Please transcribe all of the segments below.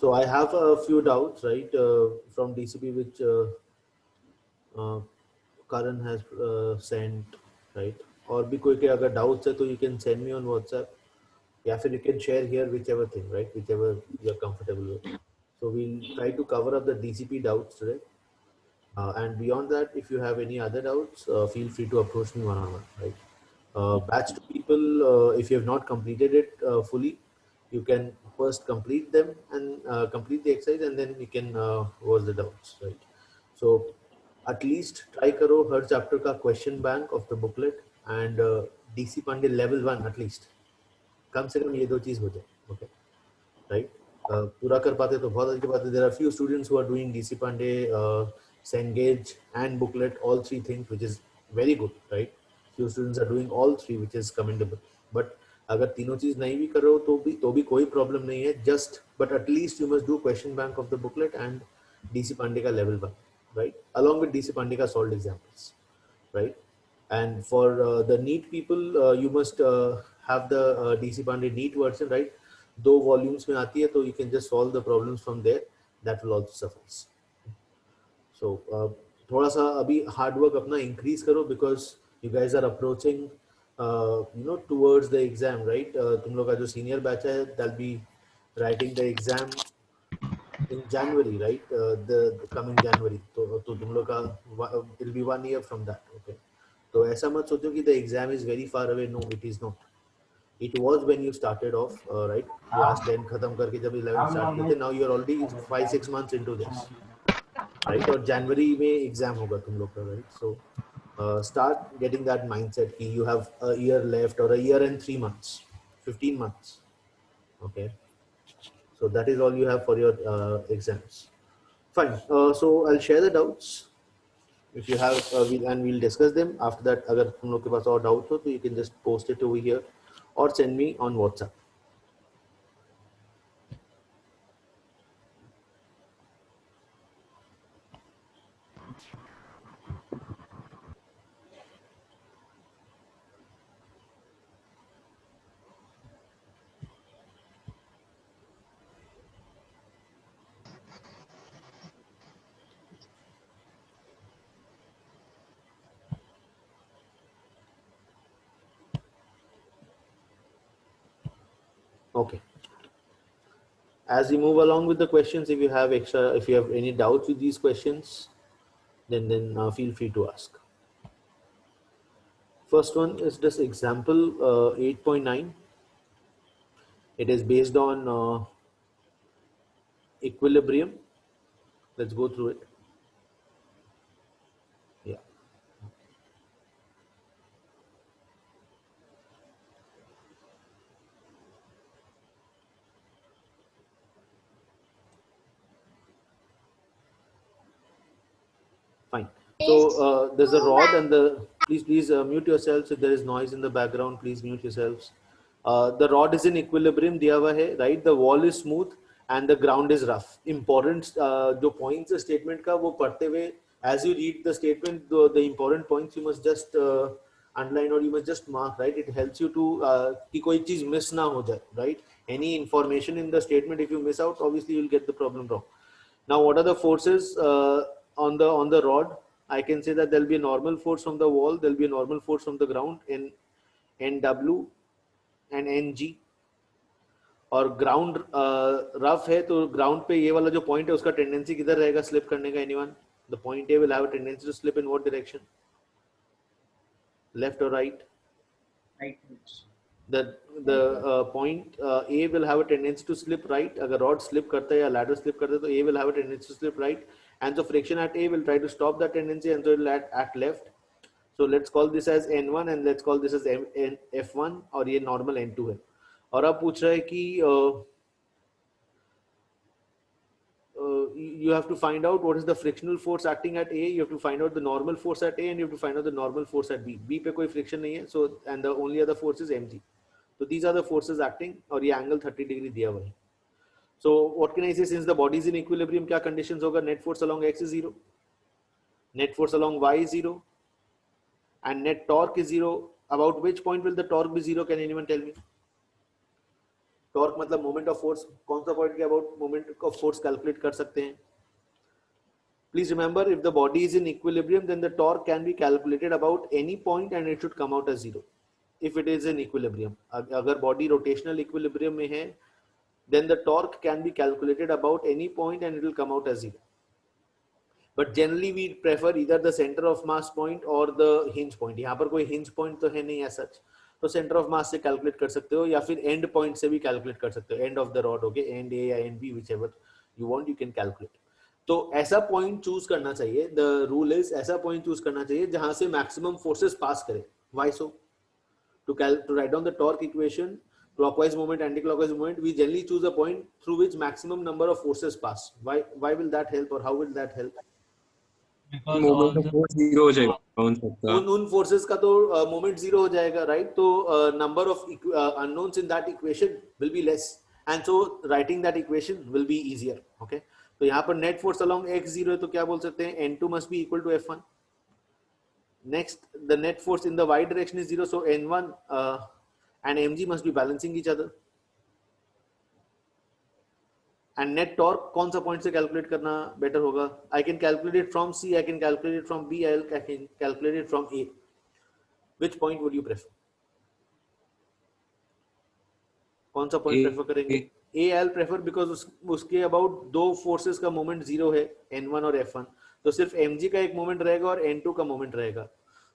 So I have a few doubts, right, from DCP, which uh, Karan has sent, right? और भी कोई के अगर doubts है तो you can send me on WhatsApp. या फिर you can share here whichever thing, right? Whichever you're comfortable with. So we'll try to cover up the DCP doubts today. And beyond that, if you have any other doubts, feel free to approach me one-on-one, right? Batch to people, if you have not completed it fully, you can first complete them and complete the exercise, and then you can watch the doubts, right? So at least try karo har chapter ka question bank of the booklet and DC Pandey level 1 at least. कम से कम ये दो चीज हो जाए, okay, right? पूरा कर पाते तो बहुत अच्छी बात है. There are few students who are doing DC Pandey, Cengage and booklet, all three things, which is very good, right? Few students are doing all three, which is commendable. But अगर तीनों चीज नहीं भी करो तो भी कोई प्रॉब्लम नहीं है. Just but at least you must do question bank of the booklet and DC Pandey का level 1, right? Along with DC Pandey का solved examples, right? And for the NEET people, you must have the DC Pandey NEET version, right? दो volumes में आती है तो you can just solve the problems from there. That will also suffice. So थोड़ा सा अभी hard work अपना increase करो because you guys are approaching towards the exam, right? तुम लोग का जो senior batch है, they'll be writing the exam in January, right? The coming January. तो तुम लोग का it'll be 1 year from that, okay? तो ऐसा मत सोचो कि the exam is very far away. No, it is not. It was when you started off, right? Class 10 खत्म करके जब 11 start किए थे. Now you are already 5-6 months into this, right? और January में exam होगा तुम लोग का, right? So start getting that mindset कि you have a year left or a year and 3 months, 15 months, okay? So that is all you have for your exams. Fine. So I'll share the doubts. If you have, we'll discuss them. After that, अगर तुम लोग के पास और doubt हो तो you can just post it over here or send me on WhatsApp. Okay. As we move along with the questions, if you have any doubts with these questions, then feel free to ask. First one is this example 8.9. It is based on equilibrium. Let's go through it. Yeah. Fine. So there's a rod and please mute yourselves if there is noise in the background. Please mute yourselves. The rod is in equilibrium दिया हुआ है, right? The wall is smooth and the ground is rough. Important जो points है statement का वो पढ़ते हुए, as you read the statement, the important points you must just underline or you must just mark, right? It helps you to कि कोई चीज miss ना हो जाए, right? Any information in the statement, if you miss out, obviously you'll get the problem wrong. Now, what are the forces on the rod? I can say that there'll be a normal force from the wall, there'll be a normal force from the ground in NW and NG. और ground rough है तो ground पे ये वाला जो point है उसका tendency किधर रहेगा स्लिप करने का? Anyone? The point A will have a tendency to slip in what direction? Left और right? The point A will have a tendency to slip right. अगर rod slip करता है या ladder slip करता है तो A will have a tendency to slip right, and so friction at A will try to stop that tendency, and so it will at left. So let's call this as N1 and let's call this as F1, और ये normal N2 है. और अब पूछ रहा है कि you have to find out what is the frictional force acting at A, you have to find out the normal force at A, and you have to find out the normal force at B. B पे कोई friction नहीं है, so and the only other force is mg. So these are the forces acting, और ये angle 30 degree दिया हुआ है. So what can I say? Since the body is in equilibrium, क्या conditions होगा? Net force along x is 0, net force along y is 0, and net torque is 0. About which point will the torque be 0? Can anyone tell me? Torque मतलब moment of force, कौन सा point के about moment of force calculate कर सकते हैं? Please remember, if the body is in equilibrium, then the torque can be calculated about any point and it should come out as zero. If it is in equilibrium, अगर body rotational equilibrium में है, then the torque can be calculated about any point and it will come out as zero. But generally we prefer either the center of mass point or the hinge point. यहाँ पर कोई hinge point तो है नहीं as such, तो center of mass से calculate कर सकते हो या फिर end point से भी calculate कर सकते हो, end of the rod, okay, end A या end B, whichever you want, you can calculate. तो ऐसा पॉइंट चूज करना चाहिए, द रूल इज ऐसा पॉइंट चूज करना चाहिए जहां से मैक्सिमम फोर्सेस पास करे. Why so? To write down the torque equation, clockwise movement, anti-clockwise movement, we generally choose a point through which maximum number of forces pass. Why will that help, or how will that help? Because all the force zero हो जाएगा उन सबका. उन forces का तो moment zero हो जाएगा, right? तो number of unknowns in that equation will be less, and so writing that equation will be easier. Okay, तो यहाँ पर नेट फोर्स अलोंग x0 है, तो क्या बोल सकते हैं? n2 must be equal to f1. Next, the net force in the y direction is 0, so n1 and mg must be balancing each other. And net torque कौन सा point से calculate करना बेटर होगा? I can calculate it from C, I can calculate it from B, I can calculate it from A. Which point would you prefer? कौन सा point prefer करेंगे? A I'll prefer because उसके about दो forces का moment zero है, N1 और F1, तो सिर्फ mg का एक मोमेंट रहेगा और N2 का मोमेंट रहेगा.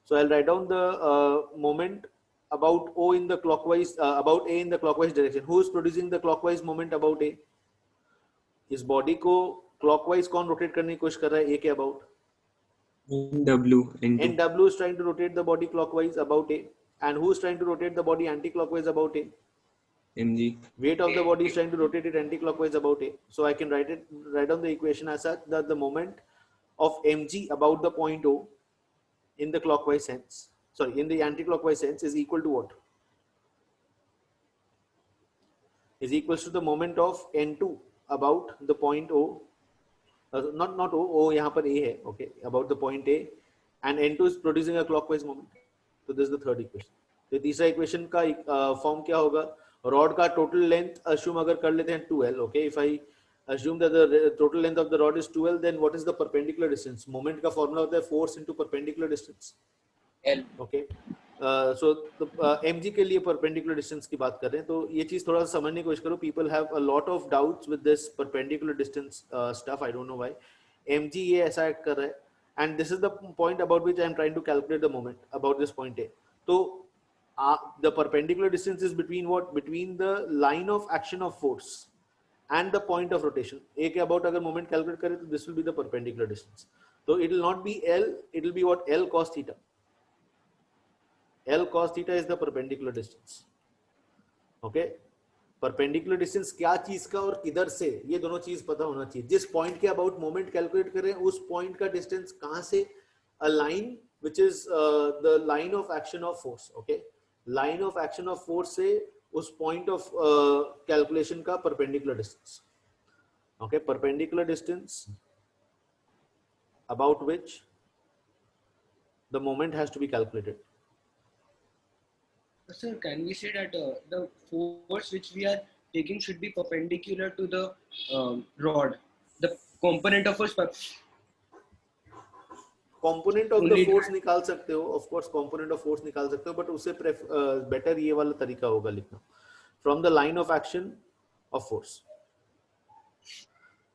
So I'll write down the moment about O in the clockwise, about A in the clockwise direction. Who is producing the clockwise moment about A? इस बॉडी को क्लॉकवाइज कौन rotate करने की कोशिश कर रहा है? ए के about W. NW is trying to rotate the body clockwise about A, and who is trying to rotate the body anti-clockwise about A? mg. Weight of the body is trying to rotate it anti-clockwise about A. So I can write down the equation as such that the moment of mg about the point O in the clockwise sense, sorry, in the anti-clockwise sense, is equal to what? Is equals to the moment of N2 about the point O, not O यहाँ पर A है, okay, about the point A, and N2 is producing a clockwise moment. So this is the third equation. तो तीसरा equation का form क्या होगा? Rod का total length assume अगर कर लेते हैं 2L, okay, if I assume that the total length of the rod is 2L, then what is the perpendicular distance? Moment का फॉर्मूला होता है force into perpendicular distance, L. Okay. So mg के लिए perpendicular distance की बात कर रहे हैं, तो ये चीज थोड़ा सा समझने की कोशिश करो. People have a lot of doubts with this perpendicular distance stuff, I don't know why. mg ये ऐसा एक्ट कर रहा है, and this is the point about which I am trying to calculate the moment about this point A. तो the perpendicular distance is between what? Between the line of action of force and the point of rotation. A के about अगर moment calculate करें तो this will be the perpendicular distance. So it will not be L, it will be what? L cos theta. L cos theta is the perpendicular distance. Okay. Perpendicular distance क्या चीज का और किधर से, ये दोनों चीज पता होना चाहिए. जिस पॉइंट के अबाउट मोमेंट कैलकुलेट कर रहे हैं उस पॉइंट का डिस्टेंस कहां से? A line which is the line of action of force. Okay, line of action of force से उस point of calculation का perpendicular distance. Okay, perpendicular distance about which the moment has to be calculated. Sir, can we say that the force which we are taking should be perpendicular to the rod, the component of force? Component of the force निकाल सकते हो, of course component of force निकाल सकते हो, but उससे better ये वाला तरीका होगा लिखना, from the line of action of force.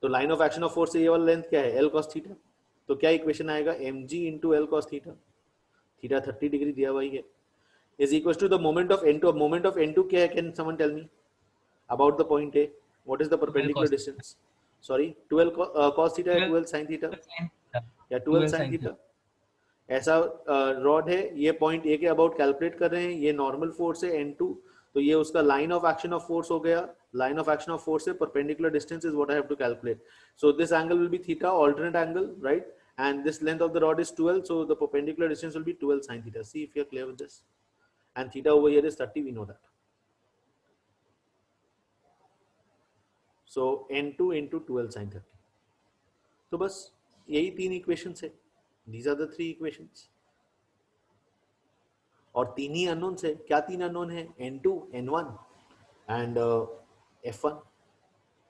तो line of action of force से ये वाला लेंथ क्या है? L cos theta. तो क्या इक्वेशन आएगा? mg into L cos theta, theta 30 degree दिया हुआ है, is equals to the moment of N2. moment of N2 क्या है? Can someone tell me about the point A? What is the perpendicular distance? Sorry, 12 cos theta या 12 sin theta या 12 sin theta. ऐसा rod है, ये point A के about calculate कर रहे हैं, ये नॉर्मल फोर्स है N2, तो ये उसका line of action of force हो गया. Line of action of force से perpendicular distance is what I have to calculate. So this angle will be theta, alternate angle, right? And this length of the rod is 12, so the perpendicular distance will be 12 sin theta. See if you are clear with this. And theta over here is 30, we know that. So N2 into 12 sin 30. तो बस यही तीन equations है. These are the three equations. और तीन ही unknown है. क्या तीन अननोन है? N2, N1 and F1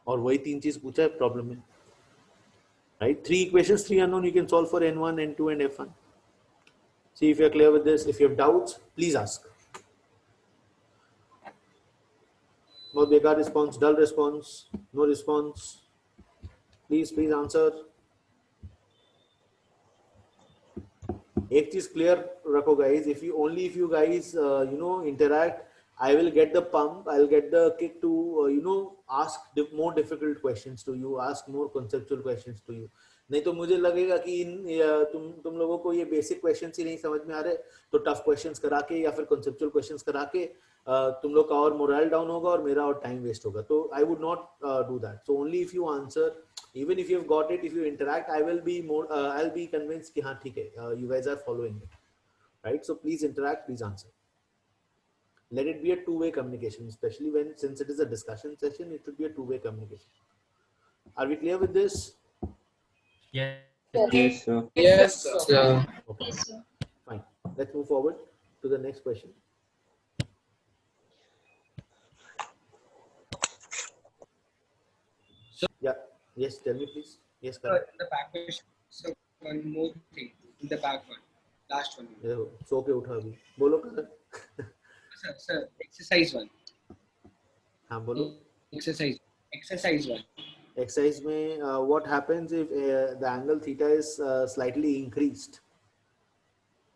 और वही तीन चीज पूछा है प्रॉब्लम में, right? 3 equations, 3 unknown, you can solve for N1, N2 and F1. See if you're clear with this. If you have doubts, please ask. बहुत बेकार response, dull response, no response. Please answer. एक चीज clear रखो guys, if you guys interact, I will get the pump, I'll get the kick to ask more difficult questions to you, ask more conceptual questions to you. नहीं तो मुझे लगेगा कि तुम लोगों को ये बेसिक क्वेश्चंस ही नहीं समझ में आ रहे, तो टफ क्वेश्चंस करा के या फिर कंसेप्चुअल क्वेश्चंस करा के तुम लोग का और मोरल डाउन होगा और मेरा और टाइम वेस्ट होगा. तो I would not do that. So only if you answer, even if you've got it, if you interact, I will be more I'll be convinced कि हाँ ठीक है, you guys are following it, right? So please interact, please answer. Let it be a two-way communication, especially since it is a discussion session, it should be a two-way communication. Are we clear with this? Yes. Yes, sir. Yes, sir. Okay, fine. Let's move forward to the next question. Yeah. Yes, tell me please. Yes, Sir, correct. in the back question, so one more thing in the back one, last one. देखो सो के उठा अभी, बोलो कर. Sir, exercise one. हाँ बोलो. Exercise one. Exercise में what happens if the angle theta is slightly increased?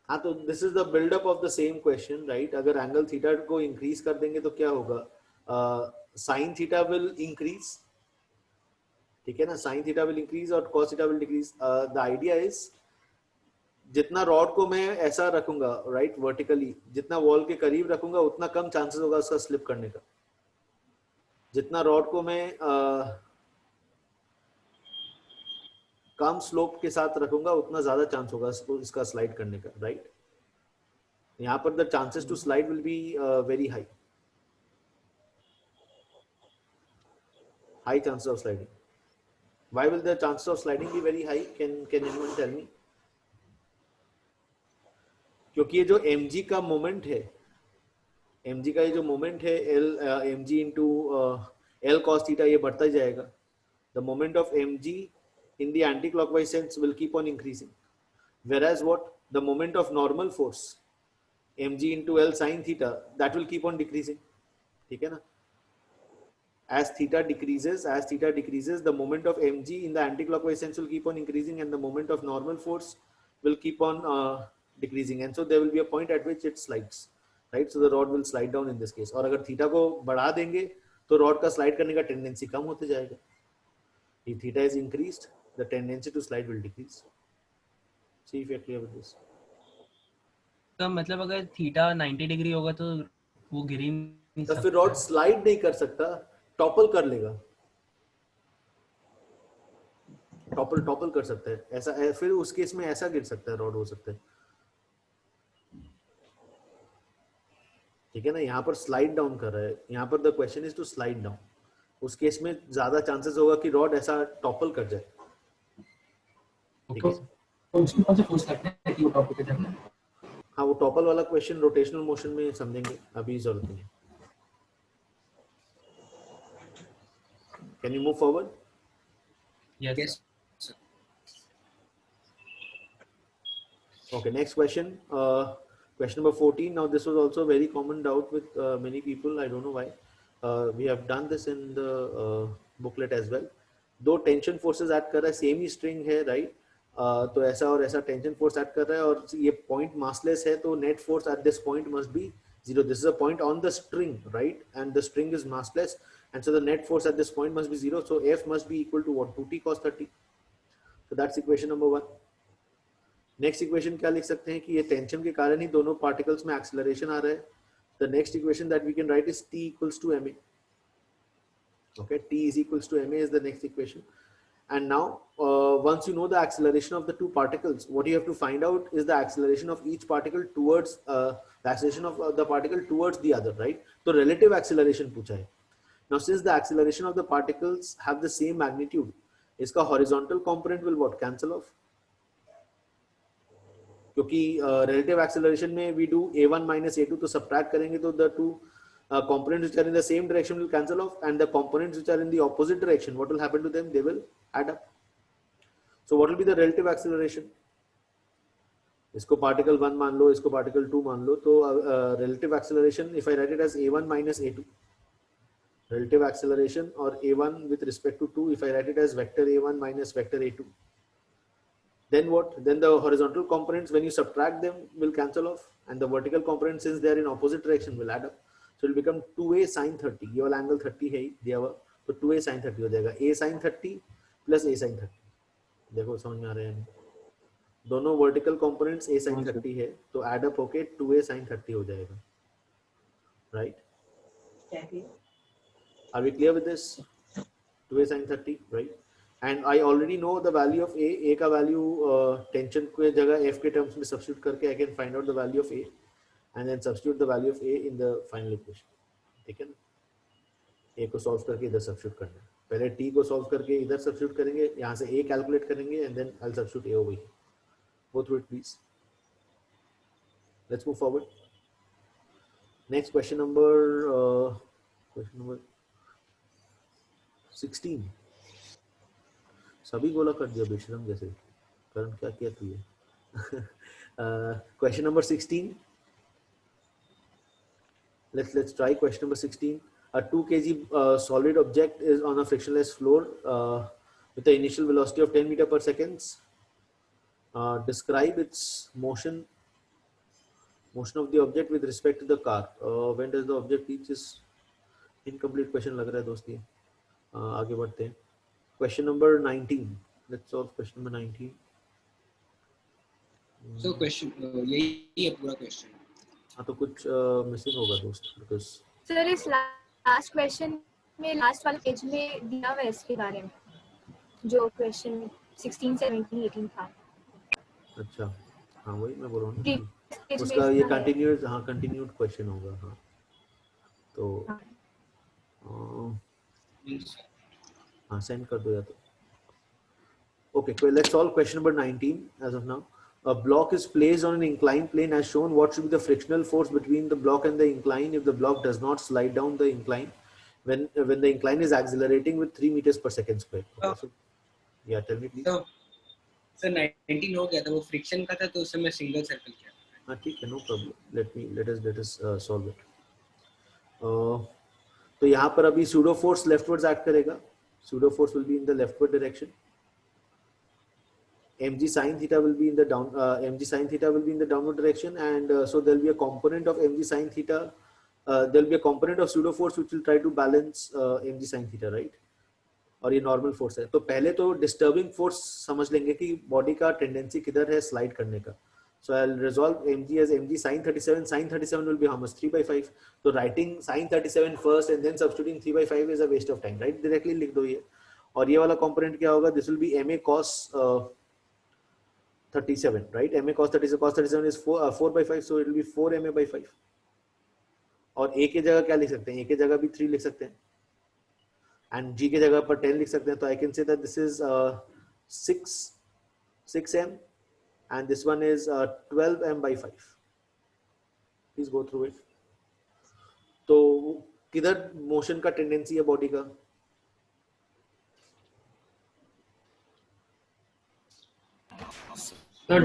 हाँ तो this is the build up of the same question, right? अगर angle theta को increase कर देंगे तो क्या होगा? Sin theta will increase, ठीक है ना? Sin theta will increase और cos theta will decrease. The idea is जितना रॉड को मैं ऐसा रखूंगा, राइट, वर्टिकली, जितना वॉल के करीब रखूंगा उतना कम चांसेस होगा उसका स्लिप करने का. जितना रॉड को मैं कम स्लोप के साथ रखूंगा उतना ज्यादा चांस होगा इसका स्लाइड करने का, राइट? यहाँ पर the chances to slide will be very high. High chances of sliding. Why will the chances of sliding be very high? Can anyone tell me? क्योंकि ये जो mg का मोमेंट है, mg का ये जो मोमेंट है mg into l cos theta, ये बढ़ता जाएगा. The moment of mg in the anti-clockwise sense will keep on increasing. Whereas what? The moment of normal force, mg into l sin theta, that will keep on decreasing. ठीक है ना? As theta decreases, the moment of mg in the anti-clockwise sense will keep on increasing, and the moment of normal force will keep on decreasing, and so there will be a point at which it slides, right? So the rod will slide down in this case. और अगर theta को बढ़ा देंगे तो rod का slide करने का tendency कम होते जाएगा. If theta is increased, the tendency to slide will decrease. See if you are clear with this. तो मतलब अगर थीटा 90 डिग्री होगा तो वो गिर ही नहीं तो सकता. फिर रॉड स्लाइड नहीं कर सकता, टॉपल कर लेगा. टॉपल कर सकता है ऐसा, फिर उस केस में ऐसा गिर सकता है, रॉड हो सकता है. ठीक है ना? यहाँ पर स्लाइड डाउन कर रहा है, यहाँ पर the question is to slide down. उस केस में ज्यादा चांसेस होगा कि रॉड ऐसा टॉपल कर जाए. ठीक है? तो उसमें कौन से फोर्स लगते हैं कि वो टॉपिक पे जाना है? हाँ, वो टॉपल वाला क्वेश्चन रोटेशनल मोशन में समझेंगे, अभी जरूरत नहीं है. Can you move forward? Yes. Yes. Okay, next question. Question number 14. Now, this was also a very common doubt with many people. I don't know why. We have done this in the booklet as well. दो tension forces add कर रहा है, same ही string है, right? तो ऐसा और ऐसा tension force add कर रहा है और ये पॉइंट मासलेस है, तो net force at this point must be zero. This is a point on the string, right? And the string is massless, and so the net force at this point must be zero. So F must be equal to what? 2t cos 30. So that's equation number 1. Next equation क्या लिख सकते हैं कि ये tension के कारण ही दोनों particles में एक्सेलरेशन आ रहा है. The next equation that we can write is t equals to ma. Okay, t is equals to ma is the next equation. And now once you know the acceleration of the two particles, what you have to find out is the acceleration of each particle towards the acceleration of the particle towards the other, right? So relative acceleration पूछा है. Now since the acceleration of the particles have the same magnitude, इसका horizontal component will what? Cancel off. क्योंकि relative acceleration में we do a1 minus a2, तो subtract करेंगे तो the two components which are in the same direction will cancel off, and the components which are in the opposite direction, what will happen to them? They will add up. So what will be the relative acceleration? इसको particle 1 मान लो, इसको particle 2 मान लो, तो relative acceleration, if I write it as a1 minus a2, relative acceleration or a1 with respect to 2, if I write it as vector a1 minus vector a2, then what? Then the horizontal components, when you subtract them, will cancel off, and the vertical components, since they are in opposite direction, will add up. So it will become 2a sin 30. ये वाला angle 30 है दिया हुआ, तो 2a sin 30 हो जाएगा. a sin 30 plus a sin 30. देखो समझ में आ रहा है? दोनों वर्टिकल कंपोनेंट्स a sin 30 है, तो एड अप होके 2a sin 30 हो जाएगा, right? Are we clear with this? 2a sin 30, right? And I already know the value of a का value टेंशन के जगह f के टर्म्स में सब्स्टिट्यूट करके I can find out the value of a and then substitute the value of a in the final equation. ठीक है ना? a को सॉल्व करके इधर सब्स्टिट्यूट करना है. पहले t को सॉल्व करके इधर सब्स्टिट्यूट करेंगे, यहाँ से a कैलकुलेट करेंगे and then I'll substitute a over here. Go through it, please. Let's move forward. Next question number 16. सभी गोला कर दिया बेशरम जैसे. करण क्या किया तू ये? Question number 16. Let's try question number 16. A 2 kg solid object is on a frictionless floor with the initial velocity of 10 meter per second. Describe its motion of the object with respect to the car. When does the object reach its incomplete question लग रहा है दोस्ती. आगे बढ़ते हैं. Question number 19. Let's solve question number 19. So question यही है पूरा question. हाँ तो कुछ मिसिंग होगा दोस्त, because सर इस लास्ट क्वेश्चन में लास्ट वाले पेज में दिया हुआ है इसके बारे में, जो क्वेश्चन 16, 17, 18 था. अच्छा हाँ वही मैं बोल रहा हूँ Previous ना, page में उसका ये इसका है. कंटिन्यूड, हाँ कंटिन्यूड क्वेश्चन होगा. हाँ तो हाँ सेंड कर दो या तो. Okay, well, let's solve question number 19 as of now. A block is placed on an inclined plane as shown. What should be the frictional force between the block and the incline if the block does not slide down the incline when the incline is accelerating with 3 meters per second square? Okay, so, yeah, tell me please. Sir 19 हो गया था, वो friction का था तो उससे मैं single circle किया. हाँ ठीक है, no problem. Let us solve it. तो यहाँ पर अभी pseudo force leftwards act करेगा. Pseudo force will be in the leftward direction. mg sin theta will be in the downward direction, and so there will be a component of mg sin theta. There will be a component of pseudo force which will try to balance mg sin theta, right? और ये normal force है. तो पहले तो disturbing force समझ लेंगे कि body का टेंडेंसी किधर है स्लाइड करने का. So I'll resolve mg as mg sin 37. Sin 37 will be how much? 3/5. So writing sin 37 first and then substituting 3/5 is a waste of time, right? Directly लिख दो ये. और ये वाला component क्या होगा? This will be ma cos 37, right? ma cos 37. Cos 37 is 4/5, so it will be 4ma/5. और a की जगह क्या लिख सकते हैं? a की जगह भी 3 लिख सकते हैं. And g की जगह पर 10 लिख सकते हैं. तो I can say that this is 6m and this one is 12m/5. Please go through it. तो किधर मोशन का टेंडेंसी है बॉडी का? No,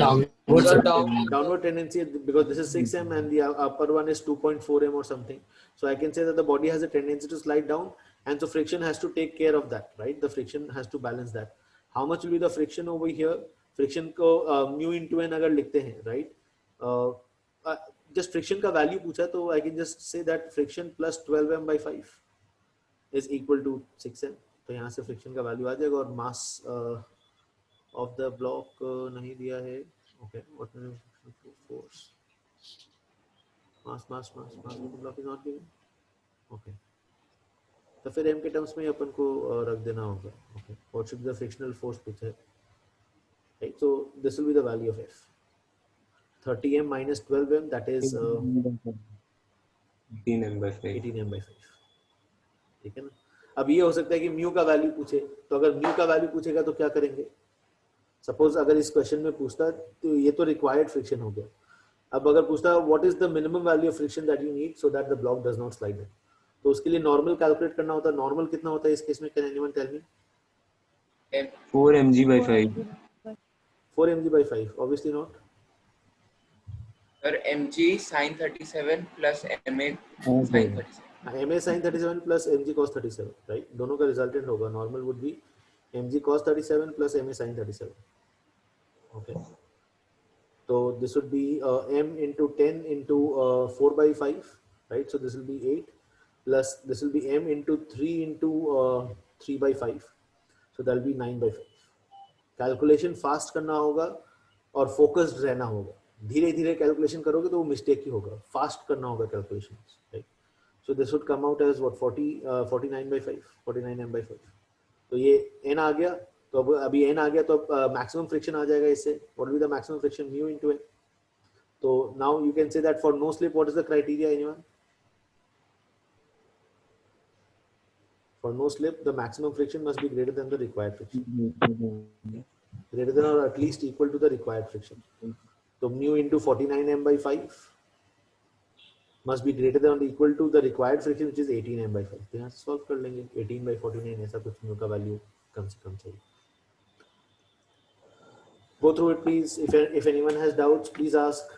Downward tendency, because this is 6m and the upper one is 2.4m or something. So I can say that the body has a tendency to slide down, and so friction has to take care of that, right? The friction has to balance that. How much will be the friction over here? Friction को mu into n अगर लिखते हैं, right? Just friction का value पूछा तो I can just say that friction plus 12m/5 is equal to 6m. तो यहाँ से friction का value आ जाएगा. और mass of the block नहीं दिया है. Okay, what is force? Mass of the block is not given. Okay. तो फिर m के टर्म्स में अपन को रख देना होगा. Okay, what should be the frictional force पूछा है, right? So this will be the value of f. 30m minus 12m, that is 18m/5. 18m/5. ठीक है ना. अब ये हो सकता है कि म्यू का वैल्यू पूछे, तो अगर म्यू का वैल्यू पूछेगा तो क्या करेंगे? सपोज अगर इस क्वेश्चन में पूछता तो ये तो रिक्वायर्ड फ्रिक्शन हो गया. अब अगर पूछता है what is the minimum value of friction that you need so that the block does not slide, तो उसके लिए नॉर्मल कैलकुलेट करना होता है। नॉर्मल कितना होता है इस केस में, can anyone tell me? 4 mg/5. 4 mg/5 obviously not. और mg sin 37 plus ma sin 37. ma sin 37 plus mg cos 37, right, दोनों का रिजल्टेंट होगा। Normal would be mg cos 37 plus ma sin 37, okay. तो this would be m into 10 into 4 by 5, right? So this will be 8 plus this will be m into 3 into 3 by 5, so that will be 9 by 5. Calculation fast करना होगा और focused रहना होगा। धीरे धीरे calculation करोगे तो वो मिस्टेक ही होगा, फास्ट करना होगा calculation, right. So this would come out as what 49 by 5, 49 m by 5। तो ये n आ गया, तो अब अभी n आ गया तो अब मैक्सिमम फ्रिक्शन आ जाएगा इससे। What will be the maximum friction, mu into n। तो now you can say that for no slip what is the criteria, anyone? For no slip, the maximum friction must be greater than the required friction, greater than or at least equal to the required friction. So mu into 49 m by 5 must be greater than or equal to the required friction, which is 18 m by 5. तो यहाँ से solve कर लेंगे 18 by 49, ऐसा कुछ mu का value कम से कम चाहिए। Go through it please. If anyone has doubts, please ask.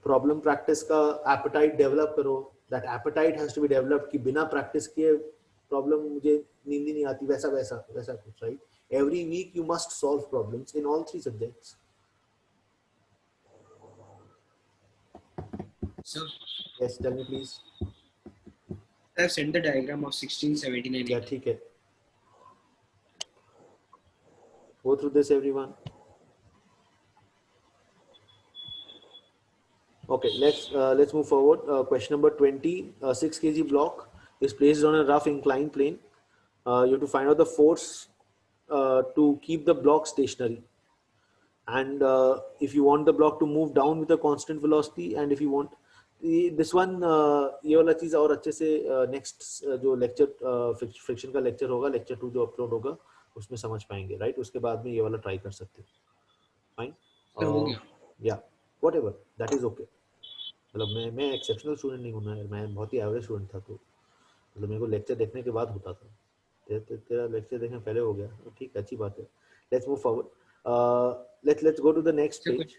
Problem practice का appetite develop करो। That appetite has to be developed कि बिना practice किए problem मुझे नींद ही नहीं आती, वैसा वैसा वैसा कुछ, right? Every week you must solve problems in all 3 subjects. So Yes, tell me please. I have sent the diagram of 16, 17 and Yeah, 18. ठीक है। Go through this everyone. Okay, let's move forward. Question number 20. 6 kg block is placed on a rough inclined plane. You have to find out the force to keep the block stationary. And if you want the block to move down with a constant velocity, and if you want this one, ये वाला चीज और अच्छे से next जो lecture friction का lecture होगा, lecture 2 जो upload होगा उसमें समझ पाएंगे, right? उसके बाद में ये वाला try कर सकते हैं। Fine. Sir, हो गया। Yeah, whatever, that is okay. मतलब मैं एक्सेप्शनल स्टूडेंट नहीं हूँ ना, मैं बहुत ही एवरेज स्टूडेंट था, तो मतलब मेरे को लेक्चर देखने के बाद होता था। तेरा लेक्चर देखने पहले हो गया, ठीक है, अच्छी बात है। Let's move forward, let's go to the next page.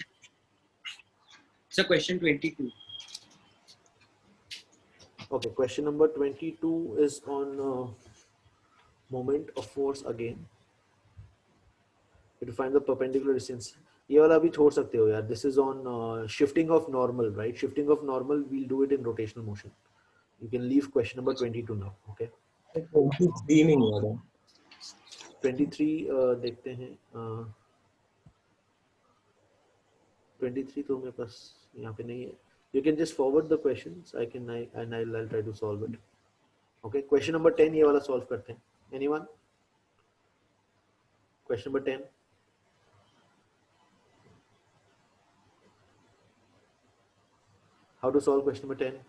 Sir question 22। Okay, question number 22 is on moment of force again. To find the perpendicular distance. ये वाला भी छोड़ सकते हो यार। This is on shifting of normal, right? Shifting of normal, we'll do it in rotational motion. You can leave question number 22 now, okay? 23 नहीं आ रहा। 23 देखते हैं। 23 तो मेरे पास यहाँ पे नहीं है। You can just forward the questions. I'll try to solve it. Okay, question number 10 ये वाला solve करते हैं। Anyone? Question number 10. How to solve question number 10?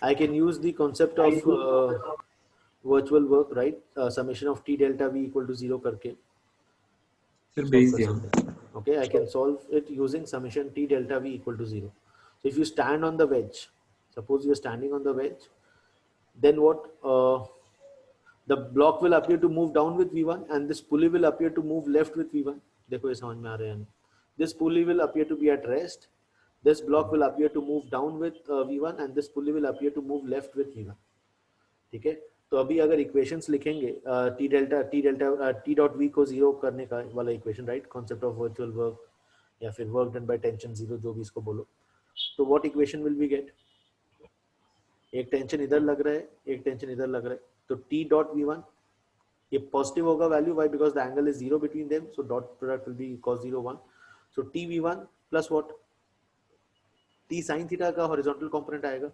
I can use the concept of virtual work, right? Summation of t delta v equal to 0 करके फिर solve भेज कर दिया। सकते हैं। Okay, I can solve it using summation t delta v equal to 0. So if you stand on the wedge, suppose you are standing on the wedge, then what? The block will appear to move down with v1 and this pulley will appear to move left with v1. देखो ये समझ में आ रहा है। This pulley will appear to be at rest. This block will appear to move down with v1 and this pulley will appear to move left with v1. ठीक है, तो अभी अगर इक्वेशंस लिखेंगे t dot v को 0 करने का वाला equation, right? Concept of virtual work या फिर वर्क डन बाय टेंशन 0, जो भी इसको बोलो, तो what equation will we get? एक टेंशन इधर लग रहा है, एक टेंशन इधर लग रहा है, तो t dot v1 ये पॉजिटिव होगा value, why? Because the angle is 0 between them, so dot product will be cos 0 1. So t v1 plus what? t sin theta का हॉरिजॉन्टल कंपोनेंट आएगा,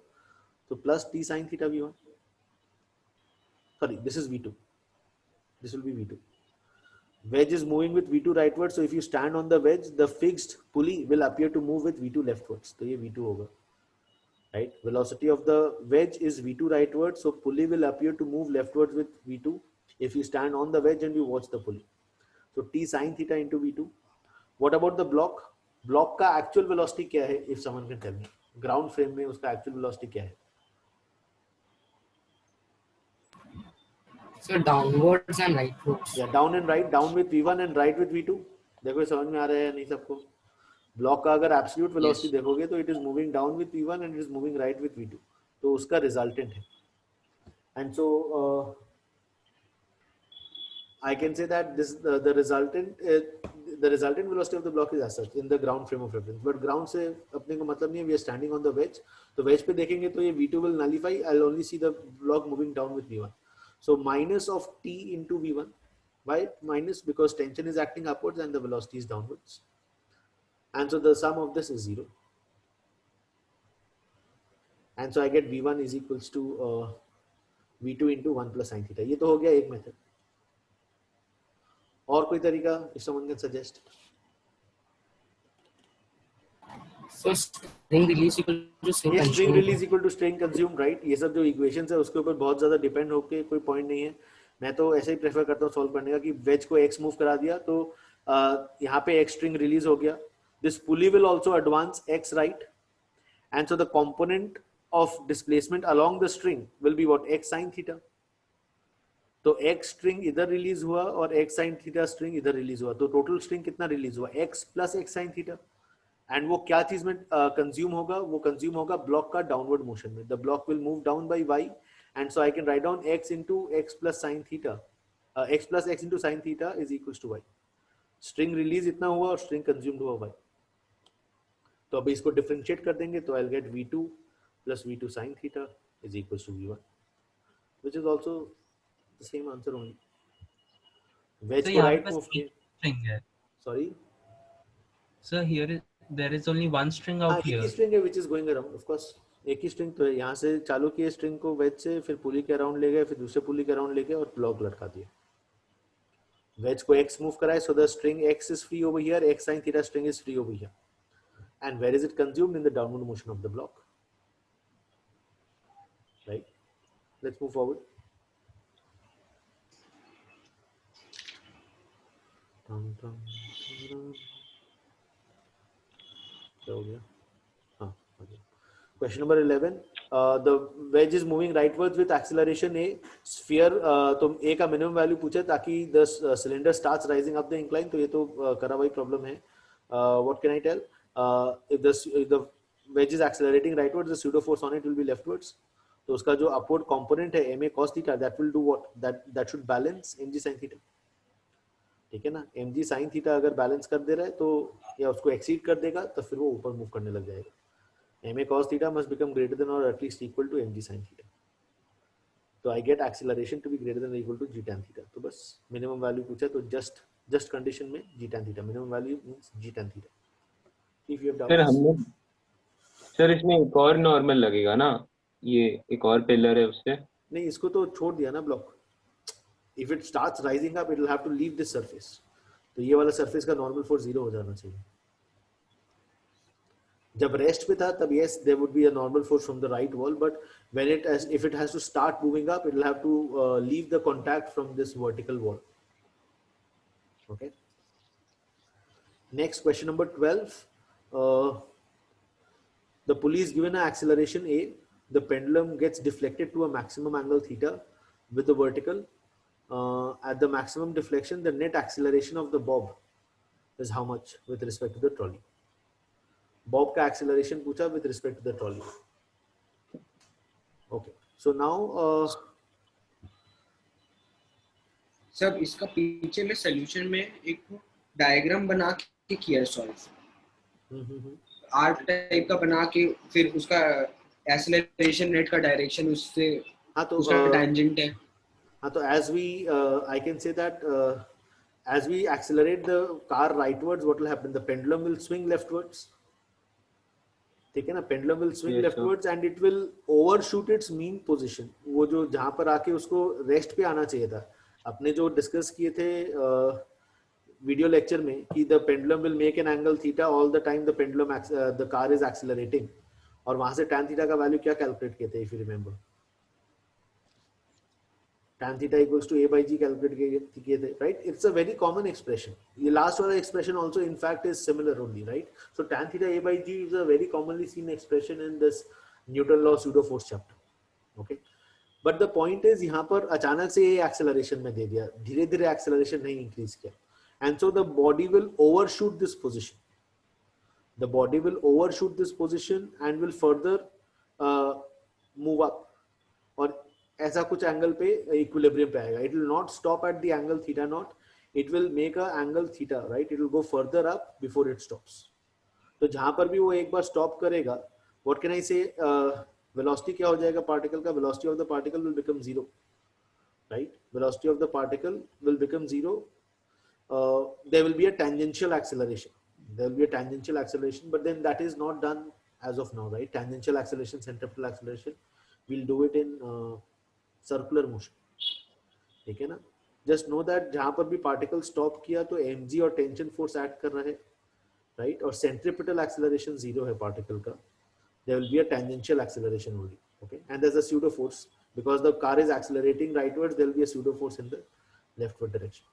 तो plus t sin theta v1. Sorry, this is v2. This will be v2. Wedge is moving with v2 rightwards, so if you stand on the wedge, the fixed pulley will appear to move with v2 leftwards. तो ये v2 होगा, right? Velocity of the wedge is v2 rightwards, so pulley will appear to move leftwards with v2 if you stand on the wedge and you watch the pulley. So t sin theta into v2. What about the block? Block का actual velocity क्या है? If someone can tell me. Ground frame में उसका actual velocity क्या है? So downwards and rightwards. Yeah, down and right, down with v1 and right with v2. देखो ये समझ में आ रहा है या नहीं सबको? ब्लॉक का अगर एब्सोल्यूट वेलोसिटी देखोगे तो it is moving down with v1 and it is moving right with v2, तो उसका रिजल्टेंट है. And so I can say that this the resultant velocity of the block is as such in the ground frame of reference. But ground से अपने को मतलब नहीं है, we are standing on the wedge. तो wedge पे देखेंगे तो ये v2 will nullify. I'll only see the block moving down with v1. So minus of t into v1. Why minus? Because tension is acting upwards and the velocity is downwards. And so the sum of this is 0. And so I get v1 is equals to v2 into 1 plus sin theta. ये तो हो गया एक method. और कोई तरीका if someone can suggest? So string release equal to string Yes, string consumed. release equal to string consumed, right? ये सब जो इक्वेशंस है उसके ऊपर बहुत ज्यादा डिपेंड होके कोई पॉइंट नहीं है. मैं तो ऐसे ही प्रेफर करता हूँ सॉल्व करने का कि वेज को x मूव करा दिया तो यहाँ पे x स्ट्रिंग रिलीज हो गया. This pulley will also advance x right and so the component of displacement along the string will be what x sin theta. तो x स्ट्रिंग इधर रिलीज हुआ और x sin थीटा स्ट्रिंग इधर release हुआ, तो total string कितना release हुआ? x plus x sin theta. And वो क्या चीज में कंज्यूम होगा? वो कंज्यूम होगा ब्लॉक का डाउनवर्ड मोशन में. The block will move down by y and so I can write down x into x plus sin theta, x plus x into sin theta is equals to y. String release इतना हुआ और string consumed हुआ y. तो अभी इसको differentiate कर देंगे तो I will get v2 plus v2 sin theta is equals to v1, which is also the same answer only. Wedge So को यहाँ right पे move किए. string है. Sorry. So there is only one string हाँ, out एक here. He string है which is going around. Of course, एक ही string तो है. यहाँ से चालू किए string को wedge से, फिर पुली के अराउंड ले गए, फिर दूसरे पुली के अराउंड ले गए और ब्लॉक लटका दिए. Wedge को x move कराए, so the string x is free over here, x sin theta string is free over here. And where is it consumed? In the downward motion of the block. Right. Let's move forward. क्या हो गया? हाँ, question number 11. The wedge is moving rightwards with acceleration a. Sphere तो a का minimum value पूछा ताकि the cylinder starts rising up the incline, तो ये तो करा वही problem है. What can I tell? If the wedge is accelerating rightwards, the pseudo force on it will be leftwards. तो उसका जो upward component है ma cos theta, that will do what? That should balance mg sin theta. ठीक है ना? mg sin theta अगर balance कर दे रहा है तो या उसको एक्सीड कर देगा तो फिर वो ऊपर मूव करने लग जाएगा. ma cos theta must become greater than or at least equal to mg sin theta. तो I get acceleration to be greater than or equal to g tan theta. तो बस मिनिमम वैल्यू पूछा तो just condition में g tan theta, minimum value means g tan theta. If you have sir doubts. हमने sir इसमें एक और normal लगेगा ना, ये एक और पिलर है उससे. नहीं, इसको तो छोड़ दिया ना block. If it starts rising up, it will have to leave this surface. तो ये वाला surface का normal force 0 हो जाना चाहिए. जब रेस्ट पे था तब yes, there would be a normal force from the right wall, but when if it has to start moving up, it will have to leave the contact from this vertical wall. Okay. Next, question number 12. The pulley is given an acceleration a. The pendulum gets deflected to a maximum angle theta with the vertical. At the maximum deflection, the net acceleration of the bob is how much with respect to the trolley? Bob का acceleration पूछा with respect to the trolley. Okay, so now सब इसका पीछे में solution में एक diagram बना के किया है सॉल्व. आर्क टाइप का बना के फिर उसका एक्सेलरेशन नेट का डायरेक्शन उससे हाँ तो उसका टेंजेंट है. हाँ तो as we I can say that as we accelerate the car rightwards, what will happen? The pendulum will swing leftwards. ठीक है ना? Pendulum will swing leftwards and it will overshoot its mean position. वो जो जहाँ पर आके उसको rest पे आना चाहिए था. अपने जो डिस्कस किए थे वीडियो लेक्चर में कि the pendulum will make an angle theta all the time the pendulum the car is accelerating. और वहां से tan theta का वैल्यू क्या कैलकुलेट किए थे if you remember? tan theta equals to a by g calculate किए थे, right? It's a very common expression. ये last वाला expression also in fact is similar only, right? So tan theta a by g is a very commonly seen expression in this Newton law pseudo force chapter. Okay, but the point is यहाँ पर अचानक से ये acceleration में दे दिया, धीरे धीरे acceleration नहीं increase किया, and so the body will overshoot this position. The body will overshoot this position and will further move up, और ऐसा कुछ एंगल पे इक्विलिब्रियम पे आएगा. It will not stop at the angle theta not, it will make a angle theta, right? It will go further up before it stops. तो जहां पर भी वो एक बार स्टॉप करेगा, what can I say, velocity क्या हो जाएगा पार्टिकल का? Velocity of the particle will become zero, right? Velocity of the particle will become zero. There will be a tangential acceleration, there will be a tangential acceleration, but then that is not done as of now, right? Tangential acceleration, centripetal acceleration, we'll do it in circular motion. ठीक है ना? Just know that जहाँ पर भी particle stop किया तो mg और tension force act कर रहा है, right? और centripetal acceleration zero है particle का. There will be a tangential acceleration only, okay? And there's a pseudo force because the car is accelerating rightwards. There will be a pseudo force in the leftward direction.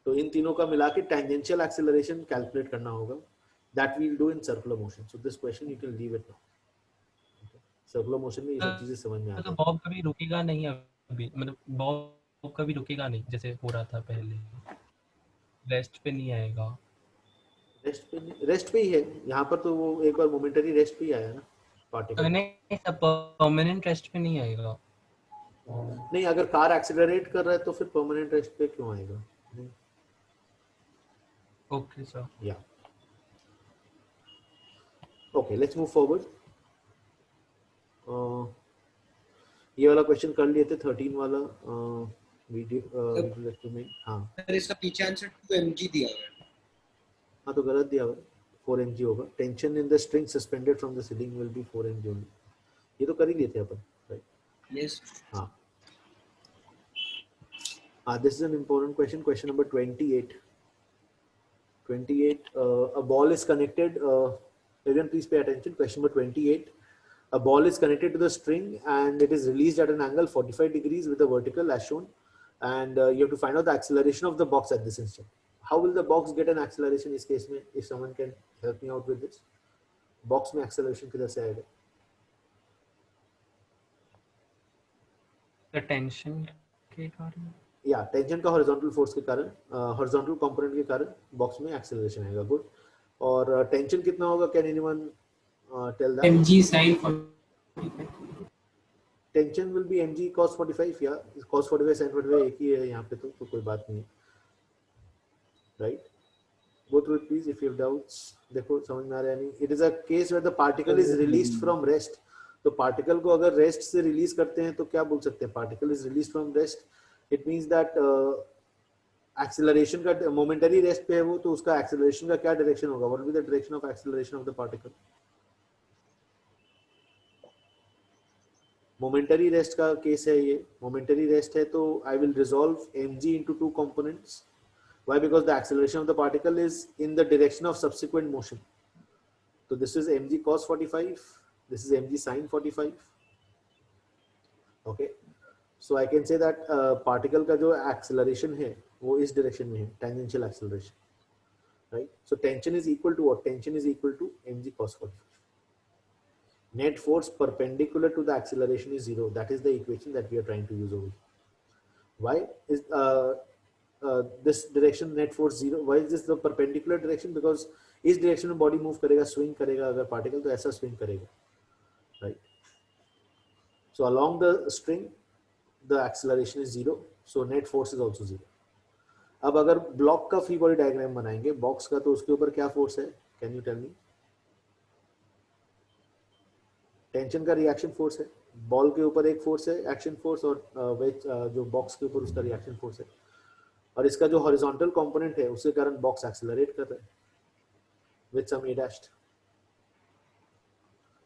तो इन तीनों का मिला के tangential acceleration calculate करना होगा. That we will do in circular motion. So this question you can leave it now. Circular motion में ये सब चीजें समझ में आ तो गई. बॉब कभी रुकेगा नहीं अभी, मतलब बॉब कभी रुकेगा नहीं जैसे हो रहा था पहले, रेस्ट पे नहीं आएगा. रेस्ट पे ही है यहाँ पर. तो वो एक बार मोमेंटरी रेस्ट पे ही आया ना पार्टिकल. नहीं, सब परमानेंट रेस्ट पे नहीं आएगा. नहीं, अगर कार एक्सेलरेट कर रहा है तो फिर परमानेंट रेस्ट पे क्यों आएगा? नहीं. Okay sir. या ओके, लेट्स मूव फॉरवर्ड. ये वाला क्वेश्चन कर लिए थे 13 वाला वीडियो में. हाँ सर इसका पीछे आंसर 2 mg दिया हुआ है. हाँ, तो गलत दिया हुआ है. 4 mg होगा. Tension in the string suspended from the ceiling will be 4 mg only. ये तो कर ही लिए थे अपन, राइट? यस. हाँ. This is an important question. Question number 28. 28. A ball is connected. Everyone, please pay attention. Question number 28. A ball is connected to the string and it is released at an angle 45 degrees with the vertical as shown. And you have to find out the acceleration of the box at this instant. How will the box get an acceleration in this case? If someone can help me out with this. Box में acceleration किधर से आएगा? The tension के कारण. या tension का horizontal force के कारण, हॉरिजॉन्टल कंपोनेंट के कारण बॉक्स में एक्सेलरेशन आएगा. गुड. और टेंशन कितना होगा? Can anyone tell that? mg sin 45. Tension will be mg cos 45. या cos 45 sin 45 एक ही है यहाँ पे, तो कोई बात नहीं है, right? Go through it please if you have doubts. देखो समझ में आ रहा है नहीं? It is a case where the particle is released from rest. तो पार्टिकल को अगर रेस्ट से रिलीज करते हैं तो क्या बोल सकते हैं? Particle is released from rest. It means that acceleration का momentary rest पे है वो, तो उसका acceleration का क्या direction होगा? What will be the direction of acceleration of the particle? Momentary rest का case है ये. Momentary rest है तो I will resolve mg into two components. Why? Because the acceleration of the particle is in the direction of subsequent motion. So this is mg cos 45. This is mg sin 45. Okay. So I can say that particle का जो acceleration है वो इस direction में है, tangential acceleration, right? So tension is equal to what? Tension is equal to mg cos 45. Net force perpendicular to the acceleration is zero. That is the equation that we are trying to use over here. Why is this direction net force zero? Why is this the perpendicular direction? Because इस direction में body move करेगा, swing करेगा. अगर particle तो ऐसा swing करेगा, right? So along the string the acceleration is zero, so net force is also zero. अब अगर ब्लॉक का फ्री बॉडी डायग्राम बनाएंगे बॉक्स का, तो उसके ऊपर क्या फोर्स है? Can you tell me? Tension का रिएक्शन फोर्स है. बॉल के ऊपर एक फोर्स है, एक्शन फोर्स, और वेट जो बॉक्स के ऊपर उसका रिएक्शन फोर्स है. और इसका जो हॉरिजॉन्टल कंपोनेंट है उसके कारण बॉक्स एक्सेलरेट कर रहा है विद सम a dash.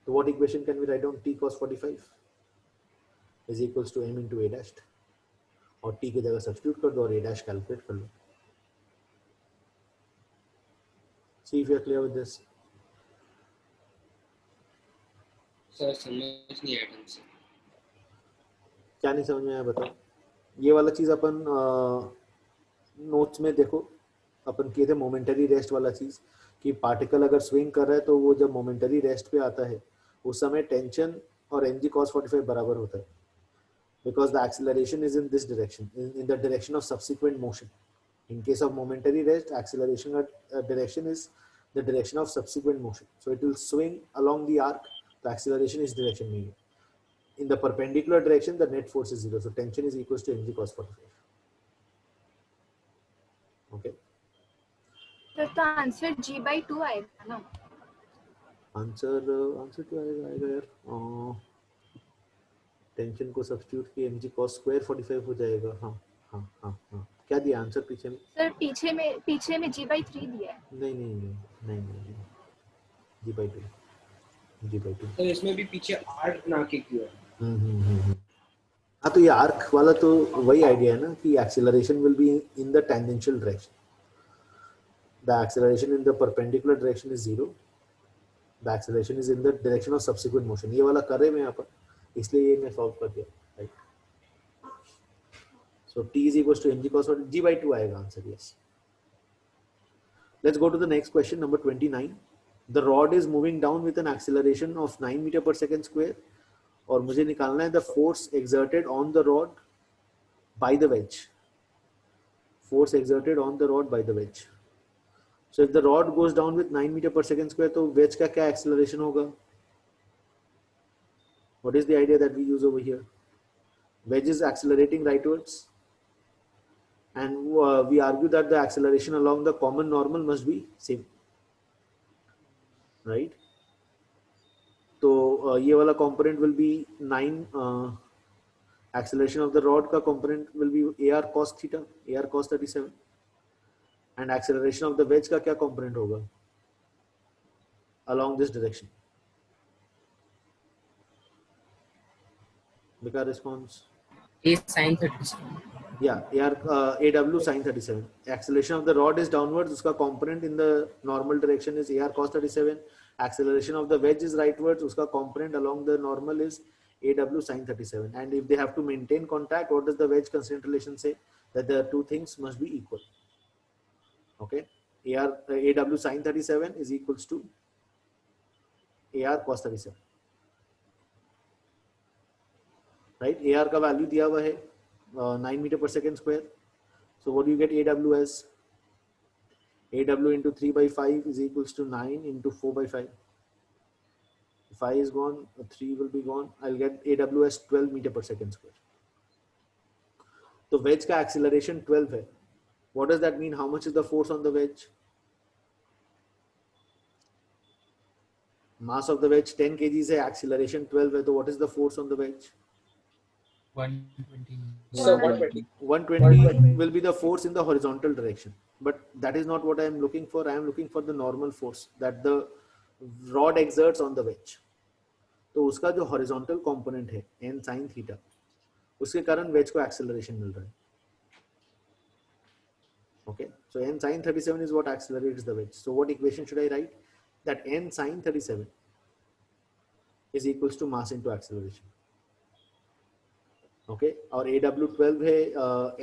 तो what equation can we write down? t cos 45 is equals to m into a dash. और t की जगह सब्स्टिट्यूट कर दो और a dash कैलकुलेट कर लो. See if you are clear with this. Sir समझ नहीं आया ढंग से. क्या नहीं समझ में आया बताओ। ये वाला चीज अपन नोट्स में देखो, अपन किए थे मोमेंटरी रेस्ट वाला चीज, कि पार्टिकल अगर स्विंग कर रहा है तो वो जब मोमेंटरी रेस्ट पे आता है उस समय टेंशन और mg cos 45 बराबर होता है, because the acceleration is in this direction, in the direction of subsequent motion. In case of momentary rest, acceleration direction is the direction of subsequent motion, so it will swing along the arc. The acceleration is direction में. In the perpendicular direction, the net force is 0, so tension is equals to mg cos 45. Okay. तो answer g/2 आएगा ना? Answer क्या आएगा यार? Tension को substitute किए mg cos square 45 हो जाएगा. हाँ. क्या दिया आंसर पीछे में? सर पीछे में g/3 दिया है. नहीं. g/2. तो इसमें भी पीछे आर्क बना के किया है. हाँ, तो ये आर्क वाला तो वही आइडिया है ना कि acceleration will be in the tangential direction. The acceleration in the perpendicular direction is 0. The acceleration is in the direction of subsequent motion. ये वाला कर रहे हैं यहाँ पर, इसलिए ये मैं सॉल्व कर दिया. Right. So t is equals to mg cos g/2 आएगा answer. Yes. Let's go to the next question, number 29. The rod is moving down with an acceleration of 9 meter per second square. और मुझे निकालना है the force exerted on the rod by the wedge. Force exerted on the rod by the wedge. So if the rod goes down with 9 meter per second square, तो wedge का क्या acceleration होगा? What is the idea that we use over here? Wedge is accelerating rightwards. And we argue that the acceleration along the common normal must be same, right? So ये वाला component will be 9. Acceleration of the rod का component will be AR cos theta, AR cos 37. And acceleration of the wedge का क्या component होगा along this direction? Bika response. A sin 37. Yeah, AW sin 37. Acceleration of the rod is downwards. Uska component in the normal direction is AR cos 37. Acceleration of the wedge is rightwards. Uska component along the normal is AW sin 37. And if they have to maintain contact, what does the wedge constraint relation say? That the two things must be equal. Okay. AW sin 37 is equals to AR cos 37. Right. AR का value दिया हुआ है 9 meter per second square. So what do you get AW as? AW into 3 by 5 is equals to 9 into 4 by 5. If 5 is gone, 3 will be gone. I'll get AW as 12 meter per second square. So wedge का acceleration 12 है. What does that mean? How much is the force on the wedge? Mass of the wedge 10 kg है, acceleration 12 है. So what is the force on the wedge? 120. So 120. 120 will be the force in the horizontal direction, but that is not what I am looking for. I am looking for the normal force that the rod exerts on the wedge. तो उसका जो horizontal component है n sin theta, उसके कारण wedge को acceleration मिल रहा है. Okay, so n sin 37 is what accelerates the wedge. So what equation should I write? That n sin 37 is equals to mass into acceleration. Okay, और AW 12 है,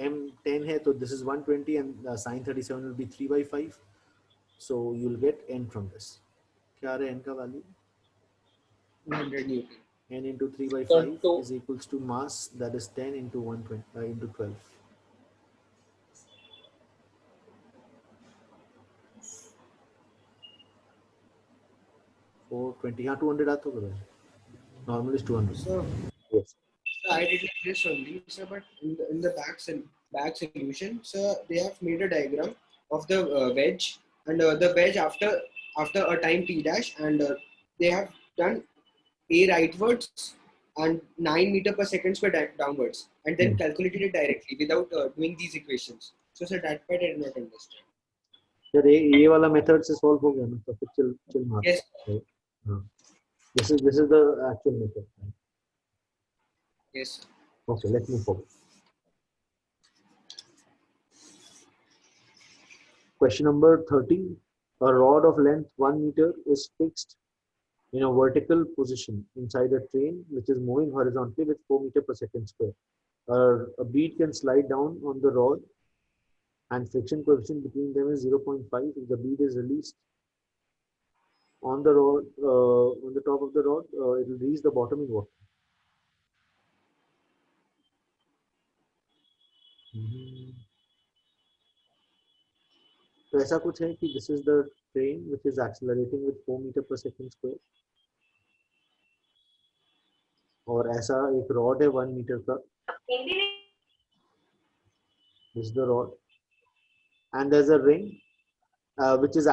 M 10 है, तो this is 120 and sin 37 will be 3 by 5. So you'll get N from this. क्या आ रहा है N का value? 100 Newton. N into 3 by So 5 two- is equals to mass, that is 10 into 120 into 12. Or 20, हाँ 200 आता होगा. Normal is 200. So Yes. I did like this only, sir, but in the back solution, so they have made a diagram of the wedge and the wedge after a time t dash, and they have done a rightwards and 9 meter per second square downwards, and then calculated it directly without doing these equations. So sir, that part I did not understand. Sir ये वाला method से solve हो गया ना, तो फिर chill मार. Yes. हाँ. This is the actual method. Yes. Okay, let's move forward. Question number 30. A rod of length 1 meter is fixed in a vertical position inside a train which is moving horizontally with 4 meters per second square. A bead can slide down on the rod and friction coefficient between them is 0.5. If the bead is released on the rod, on the top of the rod, it will reach the bottom in water. तो ऐसा कुछ है कि this is the train which is accelerating with 4 meters per second square. और ऐसा एक rod है 1 meter का. This is the rod, and there's a ring which is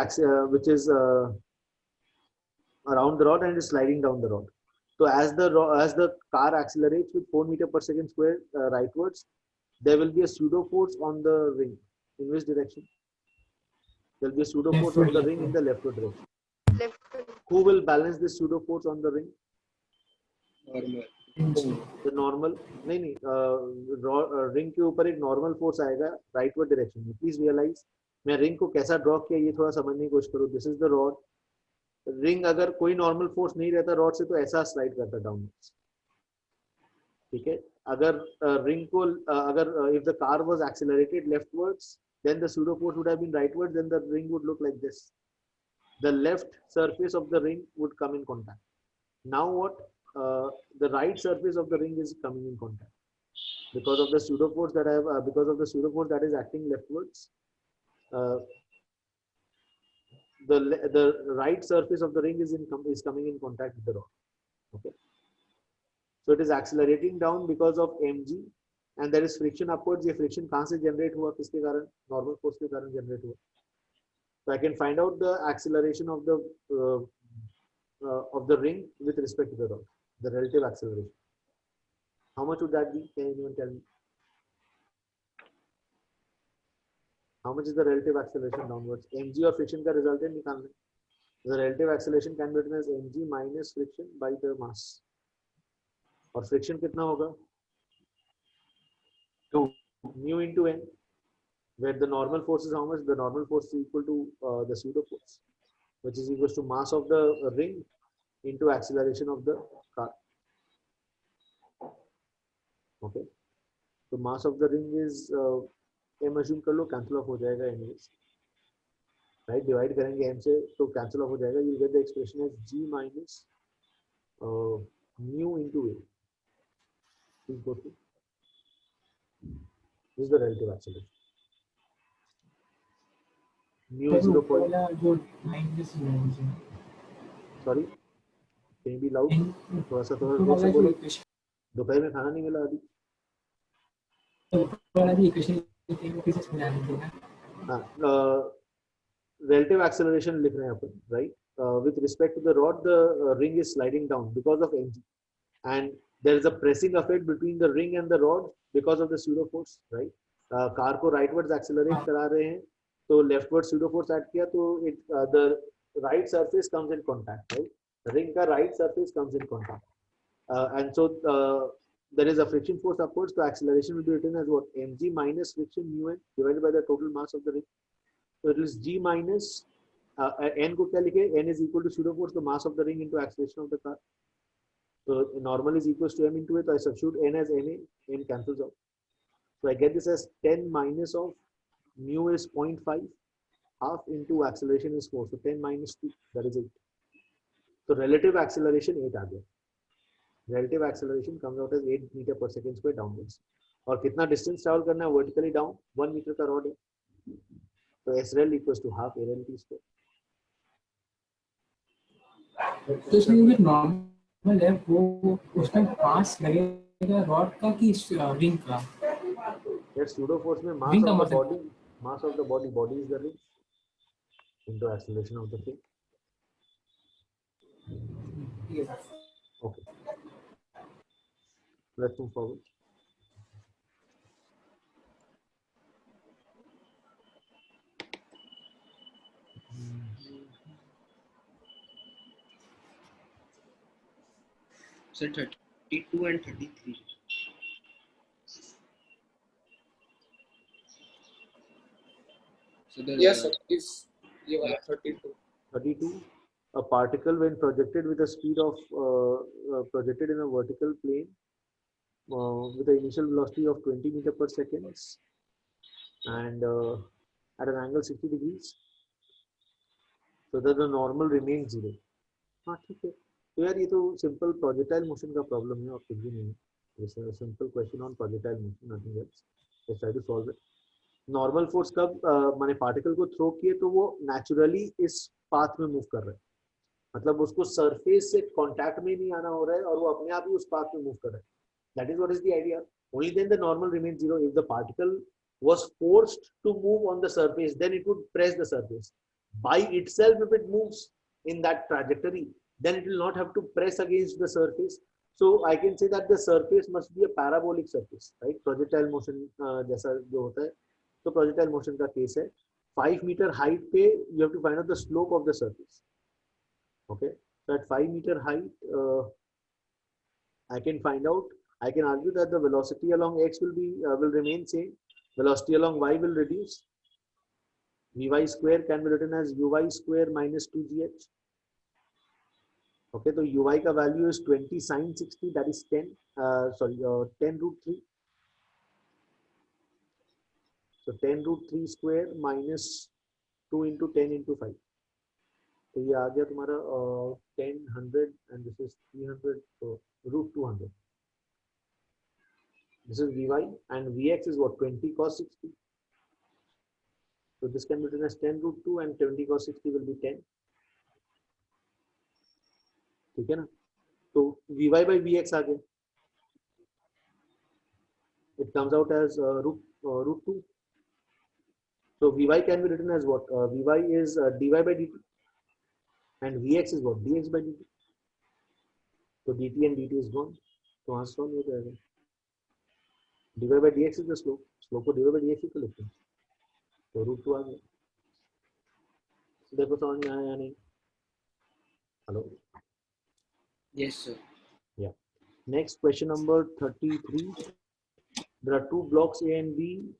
around the rod and is sliding down the rod. So as the car accelerates with 4 meters per second square rightwards, there will be a pseudo force on the ring. In which direction? There will be a pseudo force on the ring in the leftward direction. Who will balance this pseudo force on the ring? The normal. नहीं ring के ऊपर एक normal force आएगा rightward direction में. Please realise मैं ring को कैसा draw किया ये थोड़ा समझने की कोशिश करो. This is the rod. Ring अगर कोई नॉर्मल फोर्स नहीं रहता रॉड से तो ऐसा स्लाइड करता डाउनवर्ड्स. ठीक है. अगर रिंग को अगर if the car was accelerated leftwards then the pseudo force would have been rightwards, then the ring would look like this. The left surface of the ring would come in contact. Now what? The right surface of the ring is coming in contact because of the pseudo force that I have because of the pseudo force that is acting leftwards. The right surface of the ring is coming in contact with the rod. Okay, so it is accelerating down because of mg and there is friction upwards. ये friction कहाँ से generate हुआ? किसके कारण? Normal force के कारण generate हुआ. So I can find out the acceleration of the ring with respect to the rod, the relative acceleration. How much would that be? Can anyone tell me? How much is the relative acceleration downwards? mg और friction का resultant निकालना है. The relative acceleration can be written as mg minus friction by the mass. और friction कितना होगा? 2 mu into n, where the normal force is how much? The normal force is equal to the pseudo force, which is equal to mass of the ring into acceleration of the car. Okay, so mass of the ring is m assume कर लो, cancel off हो जाएगा anyways, right? Divide करेंगे m से तो cancel off हो जाएगा. You get the expression as g minus mu into a is equal to. This is the relative acceleration. Mu is 0. Sorry, can you be loud? थोड़ा सा जोर से बोलो. दोपहर में खाना नहीं मिला अभी. Relative acceleration लिख रहे हैं अपन, right? With respect to the rod, the ring is sliding down because of mg, and there is a pressing effect between the ring and the rod because of the pseudo force, right? Car को rightwards accelerate करा रहे हैं तो leftward pseudo force add किया तो the right surface comes in contact, right? The ring का right surface comes in contact, and so there is a friction force upwards. So acceleration will be written as what? mg minus friction mu n divided by the total mass of the ring. So it is g minus n को क्या लिखे? N is equal to pseudo force, the mass of the ring, into acceleration of the car. So normal is equals to m into a. So I substitute n as na. N cancels out. So I get this as 10 minus of mu is 0.5, half into acceleration is 4. So 10 minus 2, that is 8. So relative acceleration 8 आ गया. Relative acceleration comes out as 8 meter per second square downwards. और कितना distance travel करना है? Vertically down 1 meter का rod है. So SREL equals to half ARLT square. तो इसमें जो नॉर्मल है वो उसमें मास लगेगा रॉड का कि रिंग का? That pseudo force में mass Ring of का the body, mass of the body is the ring into acceleration of the thing. Okay. Let's move forward. So 32 and 33. So the Yes, sir. Is you are 32. 32. a particle when projected with a speed of projected in a vertical plane with an initial velocity of 20 meter per seconds and at an angle 60 degrees, so that the normal remains zero. हाँ ठीक है, तो यार ये तो simple projectile motion का problem है और कुछ भी नहीं है. जैसे simple question on projectile motion, nothing else. Let's try to solve it. Normal force कब माने पार्टिकल को थ्रो किए तो वो नेचुरली इस पाथ में मूव कर रहा है, मतलब उसको सरफेस से कांटेक्ट में नहीं आना हो रहा है और वो अपने आप ही उस पाथ में मूव कर रहा है. That is what is the idea. Only then the normal remains zero. If the particle was forced to move on the surface, then it would press the surface. By itself, if it moves in that trajectory, then it will not have to press against the surface. So I can say that the surface must be a parabolic surface, right? Projectile motion जैसा जो होता है, तो projectile motion का case है. 5 meter height पे you have to find out the slope of the surface. Okay, so at 5 meter height, I can find out. I can argue that the velocity along x will remain same. Velocity along y will reduce. Vy square can be written as uy square minus 2gh. Okay, so uy का value is 20 sin 60, that is 10 root 3. So 10 root 3 square minus 2 into 10 into 5. तो ये आ गया तुम्हारा 10 100 and this is 300, so root 200. This is Vy and Vx is what, 20 cos 60. So this can be written as 10 root 2 and 20 cos 60 will be 10. ठीक है ना, तो Vy by Vx आ गया. It comes out as root 2. So Vy can be written as what? Vy is dy by dt and Vx is what? dx by dt. So dt and dt is gone. तो वहाँ से हो जाएगा. dy by dx is the slope. Slope को dy by dx को लिखते हैं. तो रूट 2 आ गया. देखो समझ में आया या नहीं? Hello. Yes, sir. Yeah. Next question number 33. There are two blocks A and B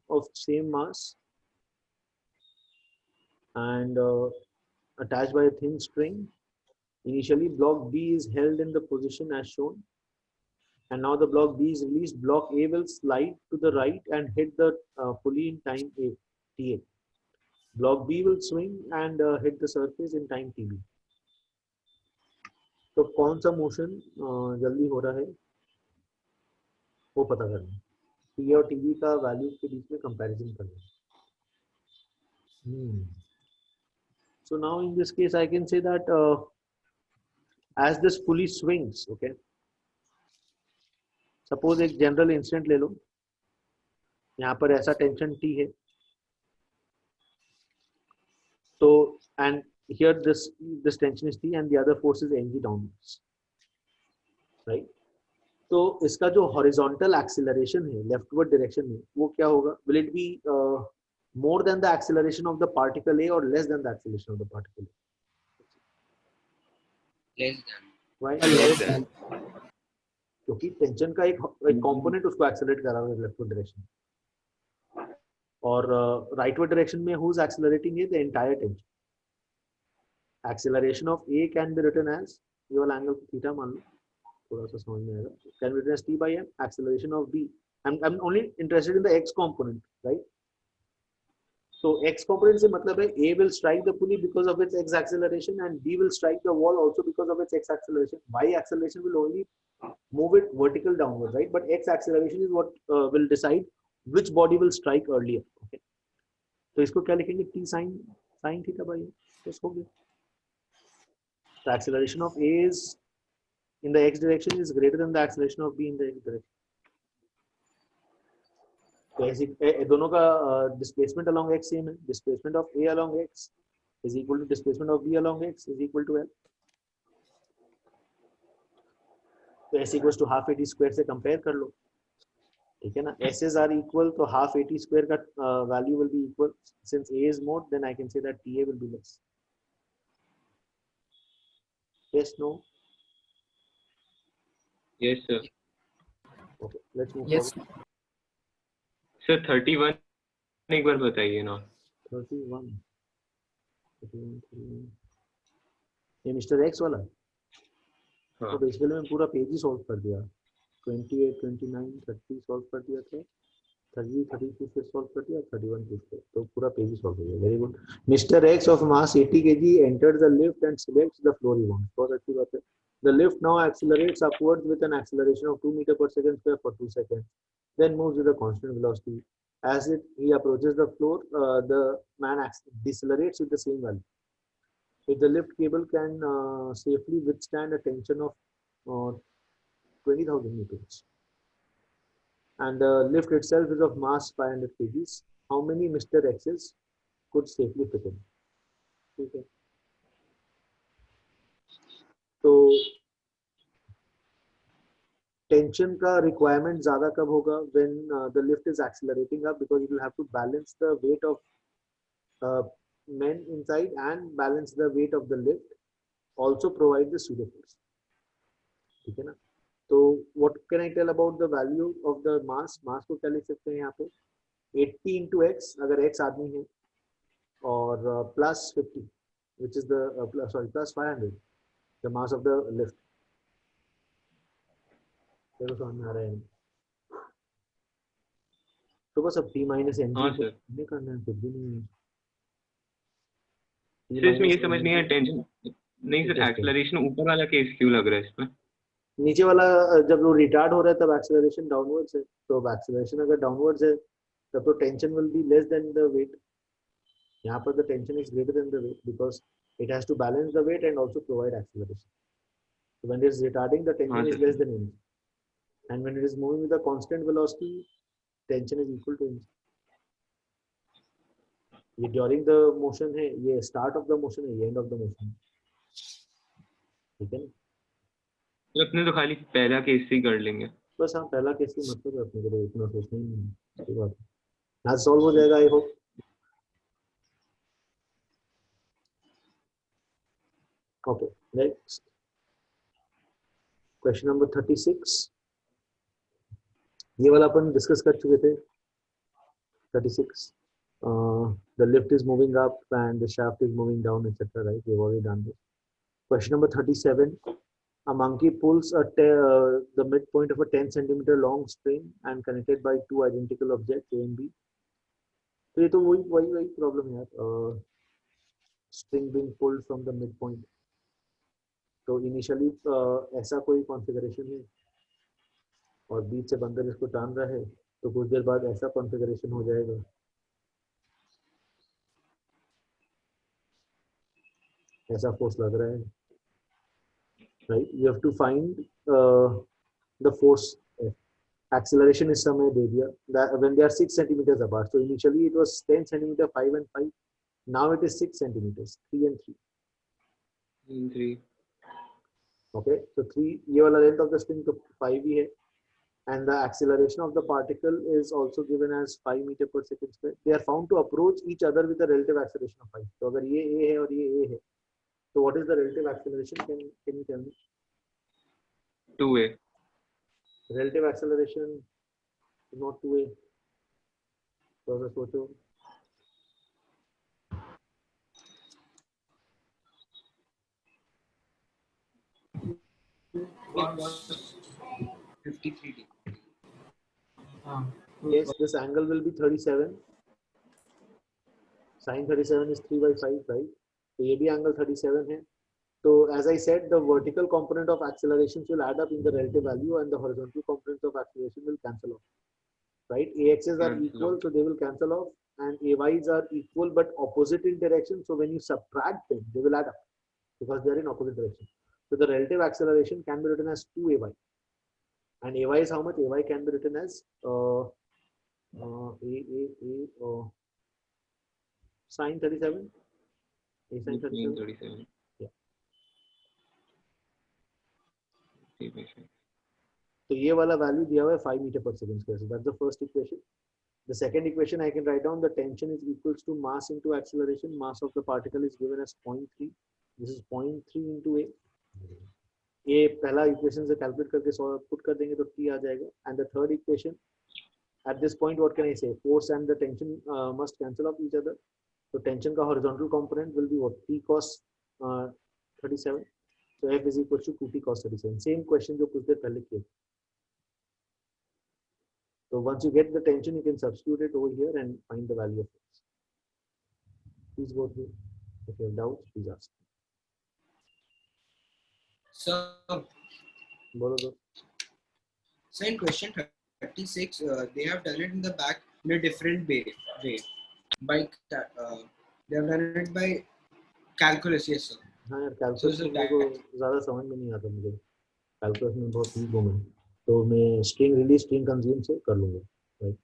of same mass and attached by a thin string. Initially, block B is held in the position as shown. And now the block B is released. Block A will slide to the right and hit the pulley in time TA. Block B will swing and hit the surface in time TB. तो कौन सा motion जल्दी हो रहा है वो पता करना है. टी और टीबी का वैल्यू के बीच में कंपैरिजन करना है. So now in this case I can say that as this pulley swings, okay, suppose एक जनरल इंस्टेंट ले लो, यहाँ पर ऐसा टेंशन T है, तो and here this tension is T and the other force is mg downwards, right? तो इसका जो हॉरिजॉन्टल एक्सीलरेशन है लेफ्टवर्ड डायरेक्शन में वो क्या होगा? Will it be more than the acceleration of the particle A or less than the acceleration of the particle A? Less than. Why? Less than. क्योंकि tension का एक कंपोनेंट उसको accelerate कर रहा है लेफ्टवर्ड डायरेक्शन और राइटवर्ड डायरेक्शन में who is accelerating it? The entire tension. Acceleration of A can be written as, ये वाला एंगल थीटा मान लो, थोड़ा सा समझ में आएगा, can be written as T by M. Acceleration of B. I'm only interested in the x component, right? So x component से मतलब है A will strike the pulley because of its x acceleration and B will strike the wall also because of its x acceleration. Y acceleration will only move it vertical downward, right? But x acceleration is what will decide which body will strike earlier. Okay. तो इसको क्या लिखेंगे? T sin theta by A. तो इसको क्या? The acceleration of A is in the x direction is greater than the acceleration of B in the x direction. तो ऐसे दोनों का displacement along x same है. Displacement of A along x is equal to displacement of B along x is equal to L. तो s equals to half at square से compare कर लो, ठीक है ना? S's are equal, तो half at square का value will be equal. Since A is more, then I can say that TA will be less. Yes, no? Yes, sir. Okay, let's move Yes. forward. Sir, 31 एक बार बताइए ना. 31. 31. ये mister x वाला, हाँ तो basically मैं पूरा पेज ही solve कर दिया, 28, 29, 30 सॉल्व कर दिया था, 30, 32 फिर सॉल्व कर दिया, 31 फिर, तो पूरा पेज ही सॉल्व हो गया। Very good. Mister x of mass 80 kg enters the lift and selects the floor he wants। बहुत अच्छी बात है। The lift now accelerates upwards with an acceleration of 2 meters per second square for 2 seconds, then moves with a constant velocity. As he approaches the floor, the man decelerates with the same value. If the lift cable can safely withstand a tension of 20,000 newtons, and the lift itself is of mass 500 kgs, how many Mr. X's could safely fit in? ठीक है, तो tension का requirement ज्यादा कब होगा? when the lift is accelerating up, because it will have to balance the weight of men inside and balance the weight of the lift, also provide the pseudo force। ठीक है ना? तो what can I tell about the value of the mass? मास को क्या लिख सकते हैं यहाँ पे? 80 into x, अगर x आदमी है, और plus 50, which is the plus 500, the mass of the lift। देखो समझ में आ रहा है? तो बस अब t minus mg हाँ सर। नहीं करना है, कुछ भी नहीं है। सर इसमें ये समझ नहीं आया, टेंशन नहीं सर, एक्सेलरेशन ऊपर वाला केस क्यों लग रहा है इसमें? नीचे वाला जब वो रिटार्ड हो रहा है तब एक्सेलरेशन डाउनवर्ड्स है, तो अब एक्सेलरेशन अगर डाउनवर्ड्स है तब तो tension will be less than the weight. यहाँ पर the tension is greater than the weight because it has to balance the weight and also provide acceleration. So when it is retarding, the tension हाँ is sir. less than mg, and when it is moving with a constant velocity, tension is equal to mg। ये during the motion है, ये start of the motion है, ये end of the motion है। ठीक है ना? तो अपने तो खाली पहला केस ही कर लेंगे। बस हाँ, पहला केस की मतलब है, अपने को तो इतना सोचना ही नहीं है। सही बात है, आज सॉल्व हो जाएगा I hope. Okay, next question number 36। ये वाला अपन डिस्कस कर चुके थे। 36, the lift is moving up and the shaft is moving down, etc. Right? We've already done this. Question number 37. A monkey pulls the midpoint of a 10 centimeter long string and connected by two identical objects A and B. तो ये तो वही problem है यार, string being pulled from the midpoint। तो initially ऐसा कोई configuration है और बीच से बंदर इसको टान रहा है, तो कुछ देर बाद ऐसा कॉन्फ़िगरेशन हो जाएगा। ऐसा फोर्स लग रहा है, right? You have to find the force. Acceleration इस समय दे दिया, when they are 6 centimeters apart, so initially it was 10 centimeter 5 and 5, now it is 6 centimeters 3 and 3। okay, so 3 ये वाला length of the string तो 5 ही है, and the acceleration of the particle is also given as 5 meter per second square। they are found to approach each other with a relative acceleration of 5। तो अगर ये a है और ये a है, so what is the relative acceleration? Can you tell me? 2a। relative acceleration is not 2a, तो अगर सोचो 53 degree। yes, this angle will be 37, sin 37 is 3 by 5, right? तो ये भी angle 37 है। So as I said, the vertical component of accelerations will add up in the relative value and the horizontal components of acceleration will cancel off, right? AXs are equal, so they will cancel off, and AYs are equal but opposite in direction. So when you subtract them, they will add up because they are in opposite direction. So the relative acceleration can be written as 2AY, and AY is how much? AY can be written as sin 37, a sin 37. तो ये वाला value दिया हुआ है 5 metre per second square. So that's the first equation. The second equation I can write down, the tension is equals to mass into acceleration. Mass of the particle is given as 0.3. This is 0.3 into a। ये पहला equation से calculate करके put कर देंगे तो t आ जाएगा। And the third equation, at this point what can I say? Force and the tension must cancel off each other. So tension का horizontal component will be what? T cos 37. So F is equal to 2t cos 37. Same question जो कुछ देर पहले किए. So once you get the tension, you can substitute it over here and find the value of x. Please go through. If you have doubts, please ask. बोलो दो. So in question 36, they have done it in the back in a different way. By they have done it by calculus, yes sir. हाँ यार, calculus में मेरे को ज़्यादा समझ में नहीं आता मुझे. कैलकुलस में बहुत वीक हूँ मैं. तो मैं स्ट्रिंग रिलीज स्ट्रिंग कंज्यूम से कर लूँगा. Right.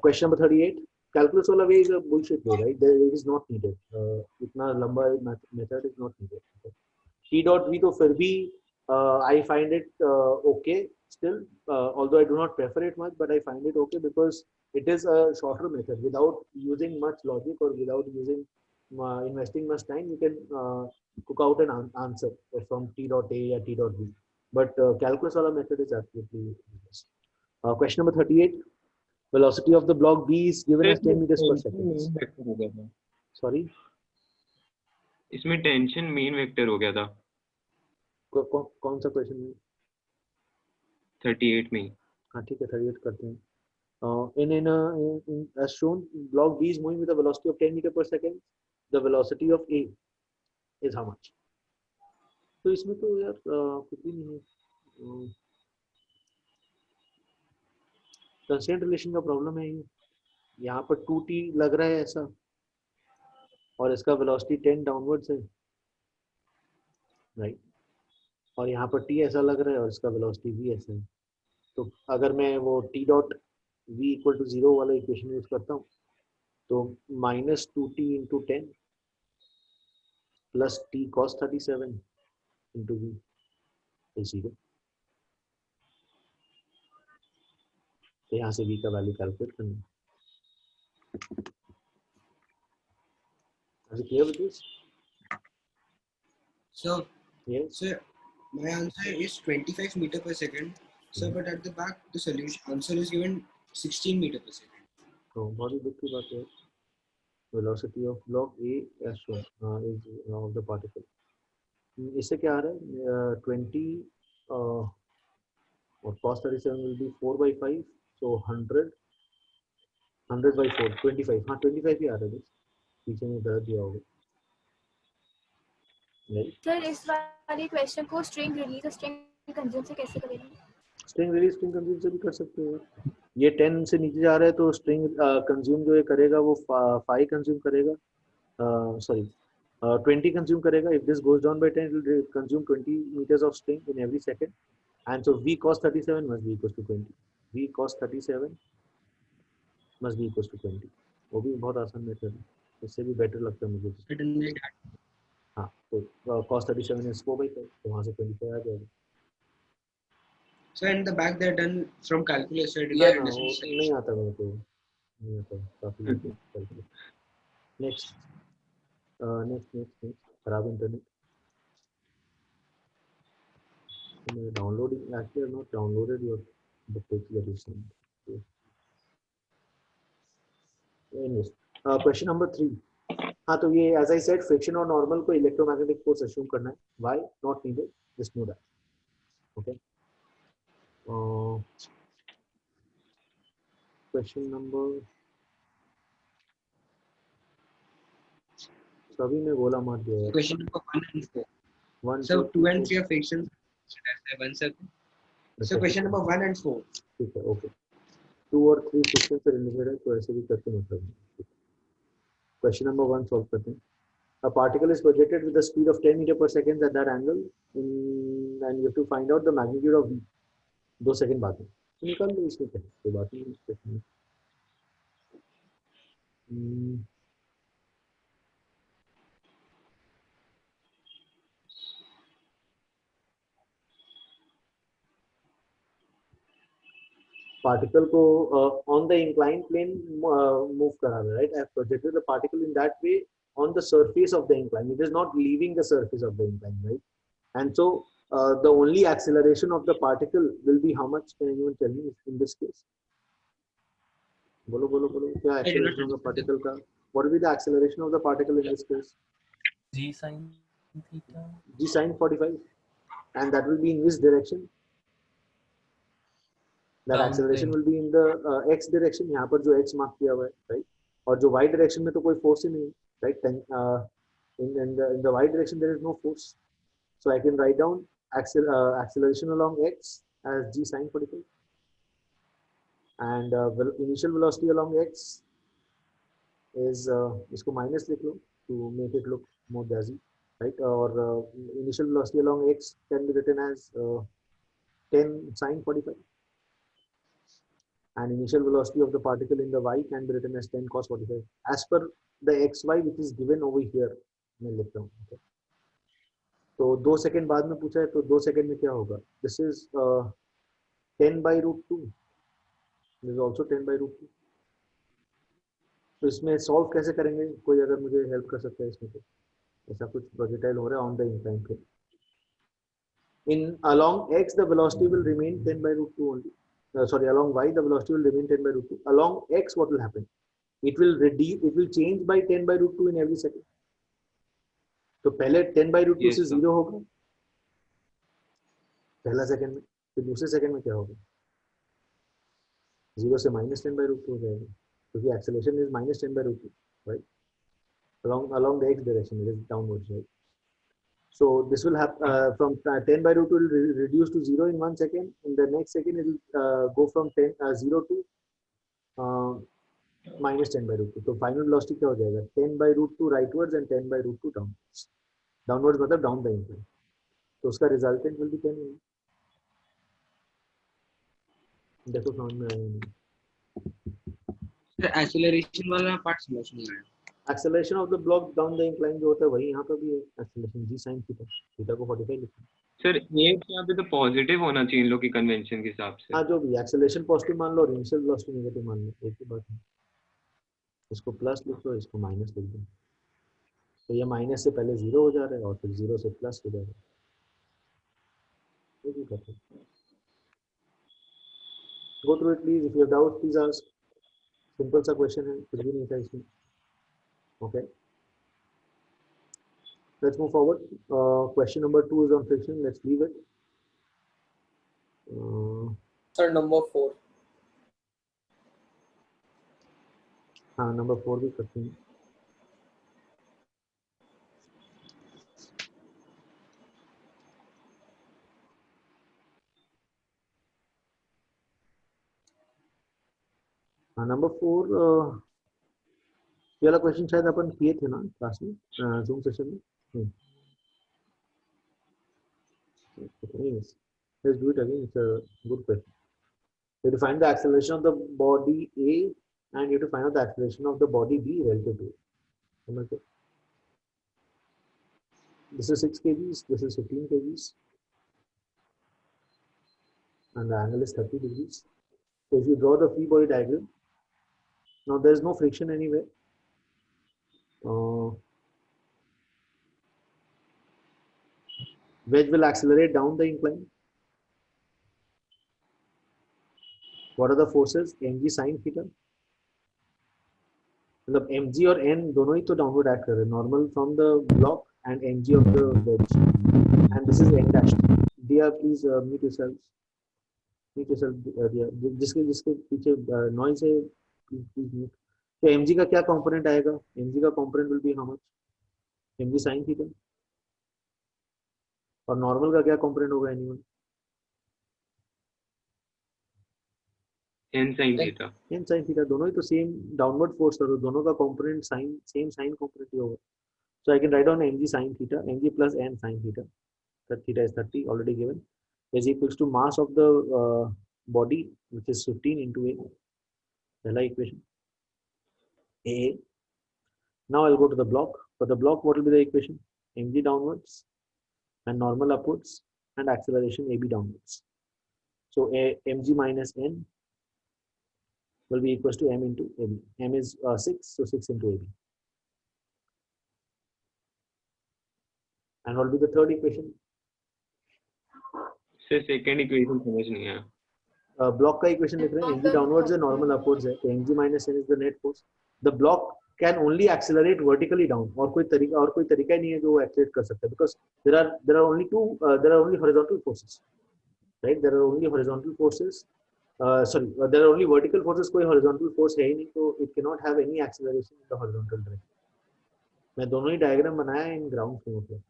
Question number 38. Calculus वाला way is a bullshit way, right? It is not needed. इतना लंबा method is not needed. Okay. T dot v तो फिर भी I find it okay still, although I do not prefer it much, but I find it okay because it is a shorter method without using much logic or without using investing much time. You can cook out an answer from T dot A or T dot V. But calculus wala method is absolutely useless. Question number 38. Velocity of the block B is given as 10 meters per second. Sorry. इसमें tension main vector हो गया था. कौन सा question है? 38 में. हाँ ठीक है, 38 करते हैं. In as shown, block B is moving with a velocity of 10 meters per second. The velocity of A is how much? तो इसमें तो यार कुछ भी नहीं है. कंस्ट्रेंट रिलेशन का प्रॉब्लम है ये. यहाँ पर 2t लग रहा है ऐसा और इसका वेलोसिटी 10 डाउनवर्ड्स है, राइट. और यहाँ पर t ऐसा लग रहा है और इसका वेलोसिटी v ऐसा है. तो अगर मैं वो t dot v equal to 0 वाला इक्वेशन यूज करता हूँ तो -2t into 10 plus t cos 37 into v is 0. तो यहाँ से v का वैल्यू कैलकुलेट करना है. Is it clear with this? So Yes. so my answer is 25 meter per second. So but at the back the solution answer is given 16 meter per second. तो बहुत ही दुख की बात है. Velocity of block A as shown is of the particle. इससे क्या आ रहा है? 20 और cos 37 will be 4 by 5, so 100 by 4, 25. हाँ 25 ही आ रहा है. पीछे में दर्द दिया होगा. सर इस वाले क्वेश्चन को स्ट्रिंग रिलीज और स्ट्रिंग कंज्यूम से कैसे करेंगे? स्ट्रिंग रिलीज स्ट्रिंग कंज्यूम से भी कर सकते हो. ये 10 से नीचे जा रहा है तो स्ट्रिंग कंज्यूम जो ये करेगा वो 5 कंज्यूम करेगा. सॉरी 20 कंज्यूम करेगा. If this goes down by 10 it will consume 20 meters of string in every second, and so v cos 37 must be equals to 20. v cos 37 must be equals to 20. वो भी बहुत आसान method है. इससे भी better लगता है मुझे. हाँ तो cos 37 is 4 by 5, तो वहाँ से 25 आ जाएगा. So in the back they're done from calculus. So नहीं आता मेरे को. नहीं आता काफी. नेक्स्ट खराब internet. Downloading actually I not downloaded your the pics that you send. Anyways question number 3. हाँ तो ये एज आई सेड फ्रिक्शन और नॉर्मल को इलेक्ट्रोमैग्नेटिक फोर्स अज्यूम करना है. Why not needed, just know that. Okay. Question number सभी में गोला मार दिया है. question number 1 and 4. 1 So 2 and 3 are frictions. So question number 1 and 4. ठीक है. ओके. 2 और 3 फ्रिक्शन से रिलेटेड है तो ऐसे भी करके मतलब है. क्वेश्चन नंबर 1 सॉल्व करते हैं. A particle is projected with a speed of 10 meters per second at that angle, and you have to find out the magnitude of v. 2 second बाद में तो निकाल लो इसमें क्या कोई बात नहीं. पार्टिकल को on the incline plane move करा रहा है, right. I have projected the particle in that way on the surface of the incline. It is not leaving the surface of the incline, right? And so the only acceleration of the particle will be how much? Can anyone tell me in this case? बोलो क्या acceleration of the particle का? What will be the acceleration of the particle in this case? G sin theta. G sin 45, and that will be in which direction? That Down acceleration the will be in the x direction. यहाँ पर जो x mark किया हुआ है, right? और जो y direction में तो कोई force ही नहीं है, right? In the y direction there is no force, so I can write down acceleration along x as g sin 45, and initial velocity along x is इसको minus लिख लो to make it look more jazzy, right? Or initial velocity along x can be written as 10 sin 45. And initial velocity of the particle in the y can be written as 10 cos 45 as per the xy which is given over here. मैं लिख रहा हूँ, okay? तो 2 second बाद में पूछा है, तो 2 सेकंड में क्या होगा? This is 10 by root 2. This is also 10 by root 2. तो इसमें सॉल्व कैसे करेंगे? कोई अगर मुझे हेल्प कर सकता है इसमें, तो ऐसा कुछ प्रोजेक्टाइल हो रहा है ऑन द इंक्लाइन पे. In along x the velocity will remain 10 by root 2 only. Along y the velocity will remain 10 by root 2. Along x what will happen? It will change by 10 by root 2 in every second. तो पहले 10 by root 2 से 0 होगा पहला second में, फिर दूसरे second में क्या होगा? 0 से minus 10 by root 2 हो जाएगा, क्योंकि acceleration is minus 10 by root 2, right? Along the x direction it is downwards, right? So this will have from 10 by root 2 will reduce to 0 in 1 second. In the next second, it will go from 0 to minus 10 by root 2. So final velocity क्या हो जाएगा? 10 by root 2 rightwards and 10 by root 2 downwards. Downwards मतलब down the incline. तो उसका resultant will be 10. देखो समझ में आया नहीं? एक्सेलरेशन वाला पार्ट समझ में आया. Acceleration of the block down the incline जो होता है वही यहाँ पर भी है. Acceleration g sin theta. Theta को 45 लिखते हैं. सर ये यहाँ पे तो पॉजिटिव होना चाहिए इन लोग की कन्वेंशन के हिसाब से. हाँ जो भी एक्सेलरेशन पॉजिटिव मान लो और इनिशियल वेलोसिटी नेगेटिव मान लो, एक ही बात है. इसको प्लस लिख लो, इसको माइनस लिख दो, तो ये माइनस से पहले 0 हो जा रहा है और फिर 0 से प्लस हो जा रहा है. गो through it please. If you have doubt please ask. Simple सा क्वेश्चन है, कुछ भी नहीं था इसमें. Okay, let's move forward. Question number 2 is on friction. Let's leave it. Sir number 4. हाँ नंबर 4 भी करते हैं. हाँ नंबर 4 ये वाला क्वेश्चन शायद अपन किए थे ना क्लास में, जूम सेशन में. Anyways, let's do it again. It's a good question. You have to find the acceleration of the body A and you have to find out the acceleration of the body B relative to it. This is 6 kgs, this is 15 kgs, and the angle is 30 degrees. So if you draw the free body diagram, now there is no friction anywhere. Wedge will accelerate down the incline. What are the forces? mg sin theta. मतलब mg और n दोनों ही तो downward act कर रहे हैं. Normal from the block and mg of the wedge. And this is n dash. Dia, please mute yourself. Mute yourself, Dia. जिसके पीछे noise है, please mute. तो mg का क्या component आएगा? mg का component will be how much? mg sin theta. और normal का क्या कंपोनेंट होगा anyone? n sin theta. n sin theta. दोनों ही तो सेम डाउनवर्ड फोर्स है, तो दोनों का component sign same sign component ही होगा. So I can write down mg sin theta, mg plus n sin theta. That theta is 30 already given, is equals to mass of the body which is 15 into a. पहला equation a. Now I'll go to the block. For the block, what will be the equation? mg downwards and normal upwards and acceleration AB downwards. So mg minus n will be equals to m into AB. M is 6, so 6 into AB. And what will be the third equation? Sir second equation समझ नहीं आया. Block का equation लिख रहे हैं. mg downwards है, normal upwards है, तो mg minus n is the net force. The block can only accelerate vertically down, और कोई तरीका ही नहीं है जो वो accelerate कर सकता है, because there are only horizontal forces, right? There are only horizontal forces. There are only vertical forces, कोई horizontal force है ही नहीं, तो it cannot have any acceleration in the horizontal direction. मैं दोनों ही डायग्राम बनाया है इन ग्राउंड फ्लो पे.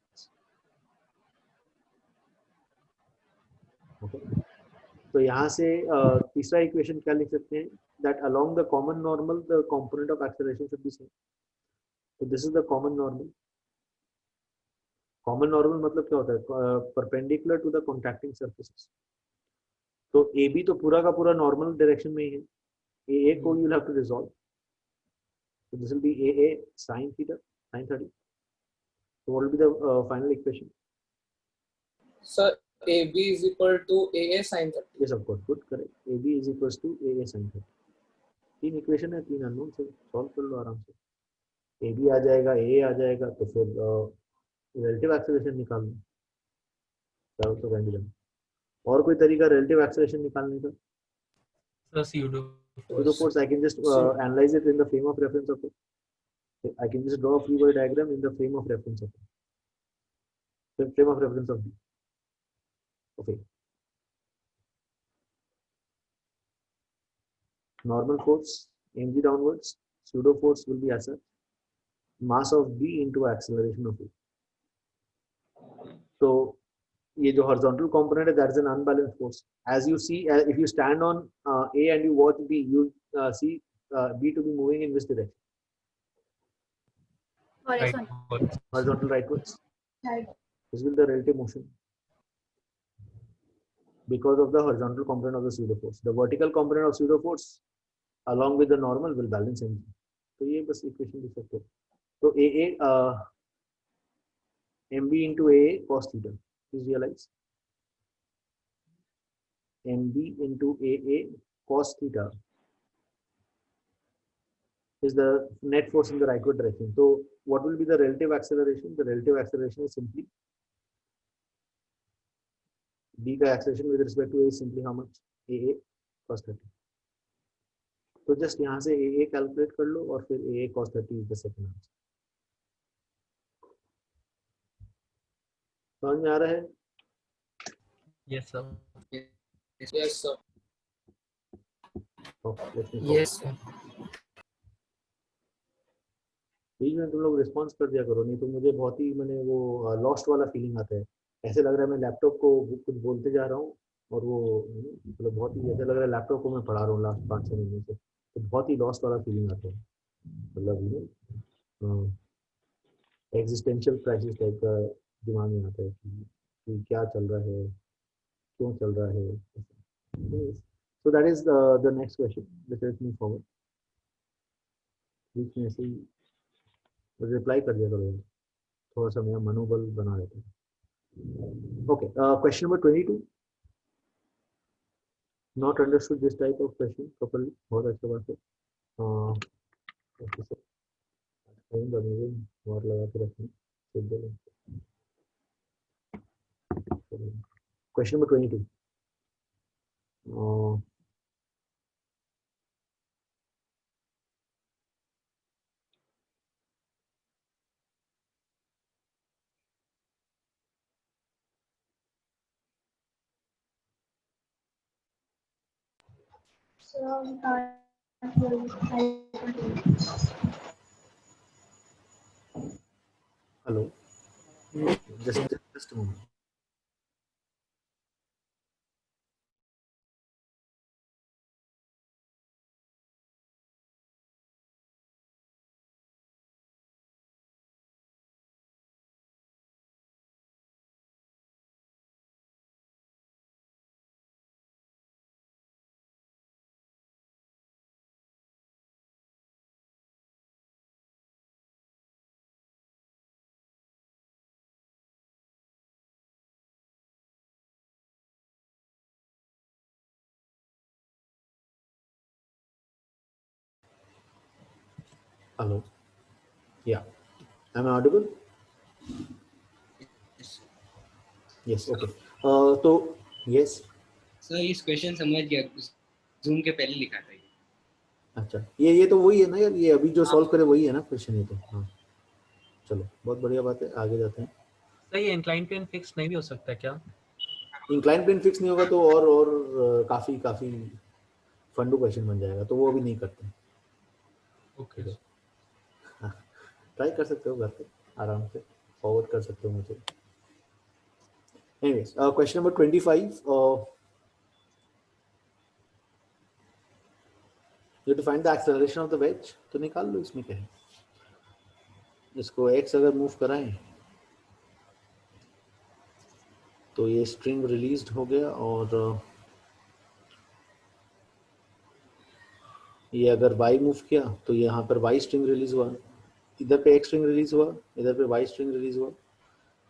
Okay, तो यहाँ से तीसरा इक्वेशन क्या लिख सकते हैं, that along the common normal the component of acceleration should be same. So this is the common normal. Common normal मतलब क्या होता है, perpendicular to the contacting surfaces. तो AB तो पूरा का पूरा नॉर्मल डायरेक्शन में ही है, AA को you will have to resolve. So this will be AA sin theta, sin 30. So what will be the final equation? Sir, AB is equal to AA sin 30. Yes, of course, good, correct. AB is equals to AA sin 30. तीन equation है, तीन unknown से solve कर लो आराम से. AB आ जाएगा, AA आ जाएगा, तो फिर रिलेटिव एक्सेलरेशन निकाल लो. तो कैंडिडेट और कोई तरीका रिलेटिव एक्सेलरेशन निकालने का? So pseudo Pseudo force, I can just analyze it in the frame of reference of it. I can just draw a free body diagram in the frame of reference of it. The frame of reference of B. Okay. Normal force mg downwards, pseudo force will be as such, mass of B into acceleration of A. So ये जो horizontal component है, that is an unbalanced force. As you see, if you stand on A and you watch B, you see B to be moving in which direction? Horizontal. Horizontal rightwards. Right. This will be the relative motion because of the horizontal component of the pseudo force. The vertical component of pseudo force along with the normal will balance mg. तो ये बस equation लिख सकते हो. तो AA mb into AA cos theta is realized. mb into AA cos theta is the net force in the rightward direction. So what will be the relative acceleration? The relative acceleration is simply B का acceleration with respect to A is simply how much? AA cos 30. तो just यहाँ से AA calculate कर लो और फिर AA cos 30 is the second answer. समझ में आ रहा है? yes sir. Yes, sir. Okay, let me Yes, sir. बीच में तुम लोग रिस्पॉन्स कर दिया करो, नहीं तो मुझे बहुत ही मैंने वो लॉस्ट वाला फीलिंग आता है. ऐसे लग रहा है मैं लैपटॉप को कुछ बोलते जा रहा हूँ और वो मतलब बहुत ही ऐसा लग रहा है लैपटॉप को मैं पढ़ा रहा हूँ लास्ट 5-6 महीने से. तो बहुत ही लॉस्ट वाला फीलिंग आता है, मतलब एग्जिस्टेंशियल क्राइसिस टाइप का दिमाग में आता है कि क्या चल रहा है, क्यों चल रहा है. So that is the next question. Let's move forward. बीच में ऐसे ही रिप्लाई कर दिया करो, थोड़ा सा मेरा मनोबल बना रहता है. Okay, question number 22. Not understood this type of question properly. बहुत अच्छा बात है. और लगा के रखें. Question number 22. Hello, just a moment. Hello. Yeah. Am I audible? Yes. Okay. तो yes. सर इस क्वेश्चन समझ गया, जूम के पहले लिखा था ये. अच्छा, ये तो वही है ना यार, ये अभी जो सॉल्व करे वही है ना क्वेश्चन, ये तो। हाँ चलो, बहुत बढ़िया बात है, आगे जाते हैं। सही है, इंक्लाइन प्लेन फिक्स नहीं भी हो सकता क्या? इंक्लाइन प्लेन फिक्स नहीं होगा तो और काफी काफी फंडू क्वेश्चन बन जाएगा, तो वो अभी नहीं करते। ओके। ठीक है, हाँ, ट्राई कर सकते हो घर पे आराम से, फॉरवर्ड कर सकते हो मुझे। Anyways, question number 25, you have to find the acceleration of the wedge, तो निकाल लो, इसमें क्या है। इसको x अगर मूव कराएं तो ये स्ट्रिंग रिलीज्ड हो गया, और ये अगर y मूव किया तो यहाँ पर y स्ट्रिंग रिलीज हुआ, इधर पे x स्ट्रिंग रिलीज हुआ, इधर पे y स्ट्रिंग रिलीज हुआ,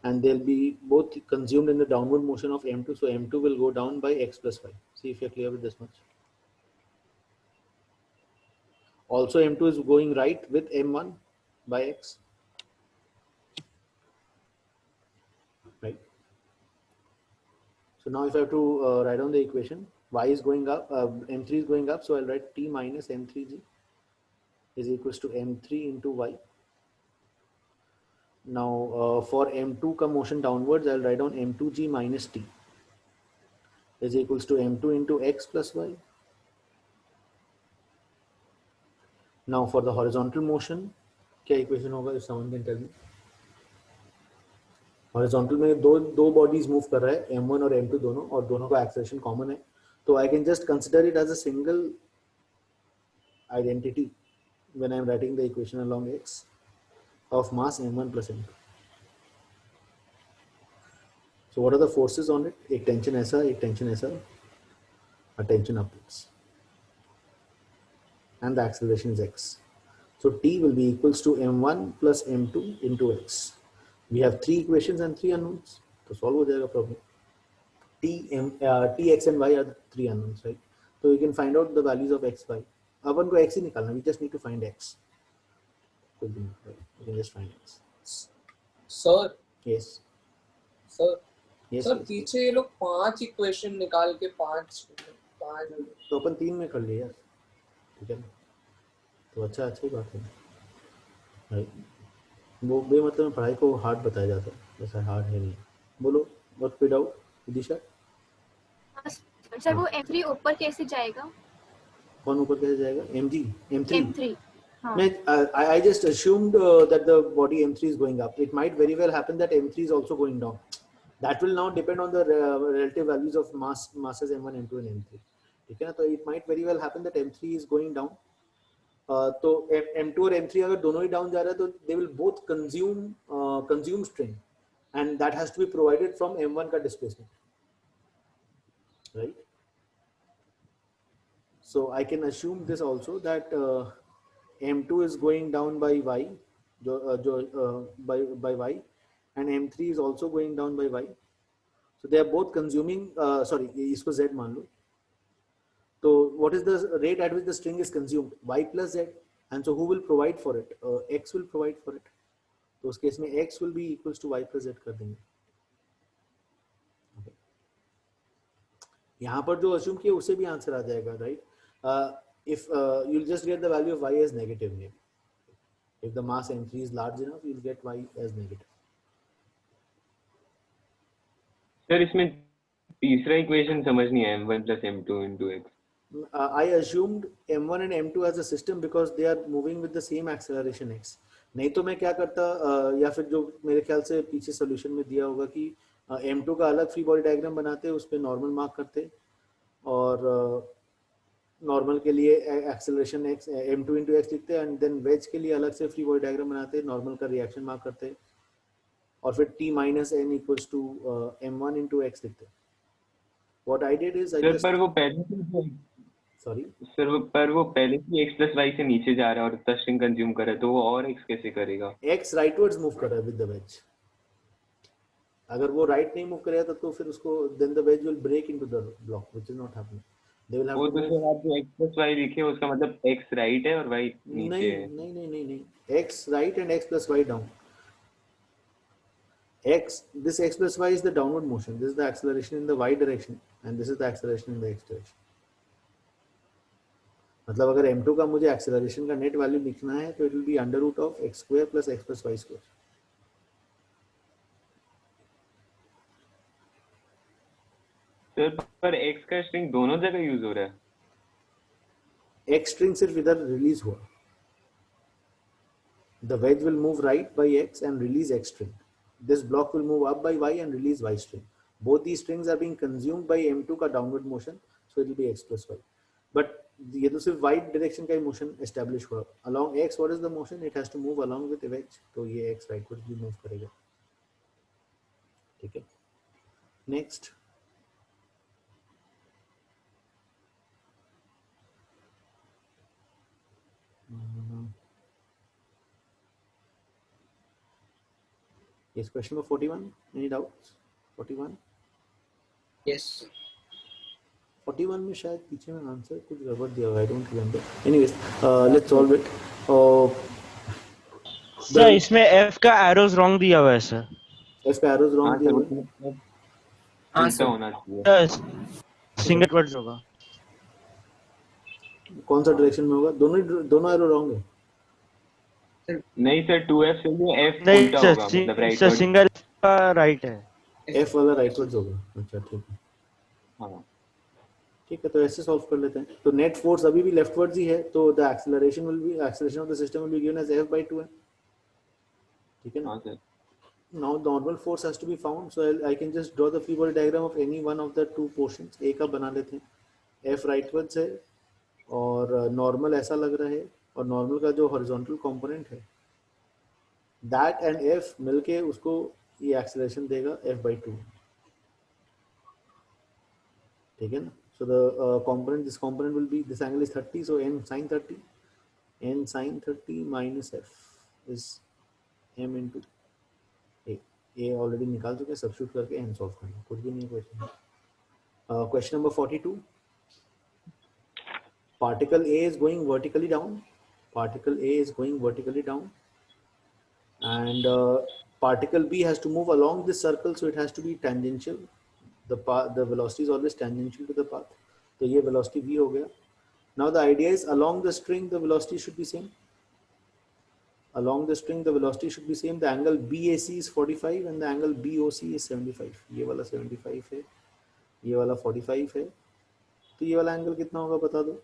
and they'll be both consumed in the downward motion of m2, so m2 will go down by x plus y. See if you're clear with this much. Also m2 is going right with m1 by x, right? So now if I have to write down the equation, y is going up, m3 is going up, so I'll write t minus m3g is equals to m3 into y. Now for m2 का motion downwards, I'll write down m2g minus t is equals to m2 into x plus y. Now for the horizontal motion, क्या equation होगा, if someone can tell me? Horizontal में दो bodies move कर रहा है, m1 और m2 दोनों, और दोनों का एक्सेलरेशन कॉमन है, तो I can just consider it as a single identity when I am writing the equation along x of mass m1 plus m2. So what are the forces on it? एक tension ऐसा, एक tension ऐसा, a tension upwards, and the acceleration is x. So t will be equals to m1 plus m2 into x. We have 3 equations and 3 unknowns, तो solve हो जाएगा problem. t, x and y are the 3 unknowns, right? So we can find out the values of x, y. अपन को x ही निकालना, we just need to find x. कोई भी नहीं, right? We can just find x. Sir, Yes. sir, Yes. Sir yes. पीछे ये लोग 5 equation निकाल के 5 तो अपन 3 में कर लिए यार, ठीक है ना? तो अच्छा ही बात है, right? वो बेमतलब में पढ़ाई को हार्ड बताया जाता है, ऐसा हार्ड है नहीं। बोलो, व्हाट पे डाउट विदिशा? सर वो m3 ऊपर कैसे जाएगा? कौन ऊपर कैसे जाएगा? m3 m3 हाँ। I just assumed that the body m3 is going up. It might very well happen that m3 is also going down. That will now depend on the relative values of masses m1, m2 and m3. ठीक है ना? तो it might very well happen that m3 is going down. तो m2 और m3 अगर दोनों ही down जा रहा है तो they will both consume strain, and that has to be provided from m1 का displacement, right? So I can assume this also that m2 is going down by y, by y, and m3 is also going down by y. So they are both consuming, sorry, इसको z मान लो. So what is the rate at which the string is consumed? Y plus z, and so who will provide for it? X will provide for it. तो उस case में x will be equals to y plus z कर देंगे. Okay. यहाँ पर जो assume किया उससे भी आंसर आ जाएगा, right? If you'll just get the value of y as negative, maybe. If the mass m3 is large enough, you'll get y as negative. Sir इसमें तीसरा इक्वेशन समझ नहीं आया, m1 plus m2 into x. I assumed m1 and m2 as a system because they are moving with the same acceleration x. नहीं तो मैं क्या करता, या फिर जो मेरे ख्याल से पीछे सोल्यूशन में दिया होगा कि m2 का अलग फ्री बॉडी डायग्राम बनाते, उस पर नॉर्मल मार्क करते, और नॉर्मल के लिए acceleration x m2 into x लिखते, एंड देन वेज के लिए अलग से फ्री बॉडी डायग्राम बनाते, नॉर्मल का रिएक्शन मार्क करते, और फिर t minus n equals to m1 into x लिखते. What I did is I sir just, पर वो पहले sorry, सर वो पहले ही x plus y से नीचे जा रहा है और उतना स्ट्रिंग कंज्यूम कर रहा है, तो वो और x कैसे करेगा? x rightwards मूव कर रहा है with the wedge. अगर वो राइट नहीं मूव करेगा तो फिर उसको then the wedge will break into the block, which is not happening. They will have वो to तो सर आप जो x plus y लिखे उसका मतलब x राइट है और y नीचे है. नहीं, x right and x plus y down. This x plus y is the downward motion. This is the acceleration in the y direction, and this is the acceleration in the x direction. मतलब अगर m2 का मुझे acceleration का net value लिखना है तो it will be under root of x square plus x plus y square. Sir पर x का स्ट्रिंग दोनों जगह यूज हो रहा है। x स्ट्रिंग सिर्फ इधर रिलीज हुआ, the wedge will move right by x and release x string, this block will move up by y and release y string, both these strings are being consumed by m2 का downward motion, so it will be x plus y, but ये तो सिर्फ y direction का ही motion establish हुआ, along x what is the motion, it has to move along with the wedge, तो ये x rightwards भी move करेगा, ठीक है। next yes, question number 41, any doubts? 41 Yes, sir. 41 में शायद पीछे में आंसर कुछ गड़बड़ दिया हुआ है, I don't remember, anyways let's solve it. Sir इसमें एफ का एरोज रॉन्ग दिया हुआ है सर। एफ का एरोज हाँ रॉन्ग दिया सर, हुआ है, उसमें हाँ उल्टा सर, होना चाहिए। सिंगल वर्ड्स होगा। कौन सा डायरेक्शन में होगा, दोनों एरो रॉन्ग है। नहीं सर, 2f से भी f नहीं उल्टा सर, होगा, मतलब राइट सर सिंगल का राइट है। एफ वाला राइटवर्ड्स होगा, अच्छा ठीक है, हाँ ठीक है, तो ऐसे सॉल्व कर लेते हैं। तो नेट फोर्स अभी भी लेफ्टवर्ड्स ही है, तो the acceleration will be, acceleration of the system will be given as f/2 है, ठीक है ना। हाँ sir. Now normal force has to be found, so I can just draw the free body diagram of any one of the two portions। A का बना लेते हैं, F rightwards है और नॉर्मल ऐसा लग रहा है, और नॉर्मल का जो हॉरिजॉन्टल कंपोनेंट है that and F मिलके उसको ये एक्सेलरेशन देगा f/2, ठीक है ना। So the component, this component will be, this angle is 30, so n sin 30, n sin 30 minus f is m into a। ये ऑलरेडी निकाल चुके हैं, सब्स्टिट्यूट करके n सॉल्व करना, कुछ भी नहीं question. Question number 42, particle A is going vertically down, particle A is going vertically down and particle B has to move along this circle, so it has to be tangential, the velocity is always tangential to the path, तो ये velocity v हो गया। Now the idea is along the string the velocity should be same, along the string the velocity should be same, the angle BAC is 45 and the angle BOC is 75, ये वाला 75 है, ये वाला 45 है, तो ये वाला एंगल कितना होगा बता दो।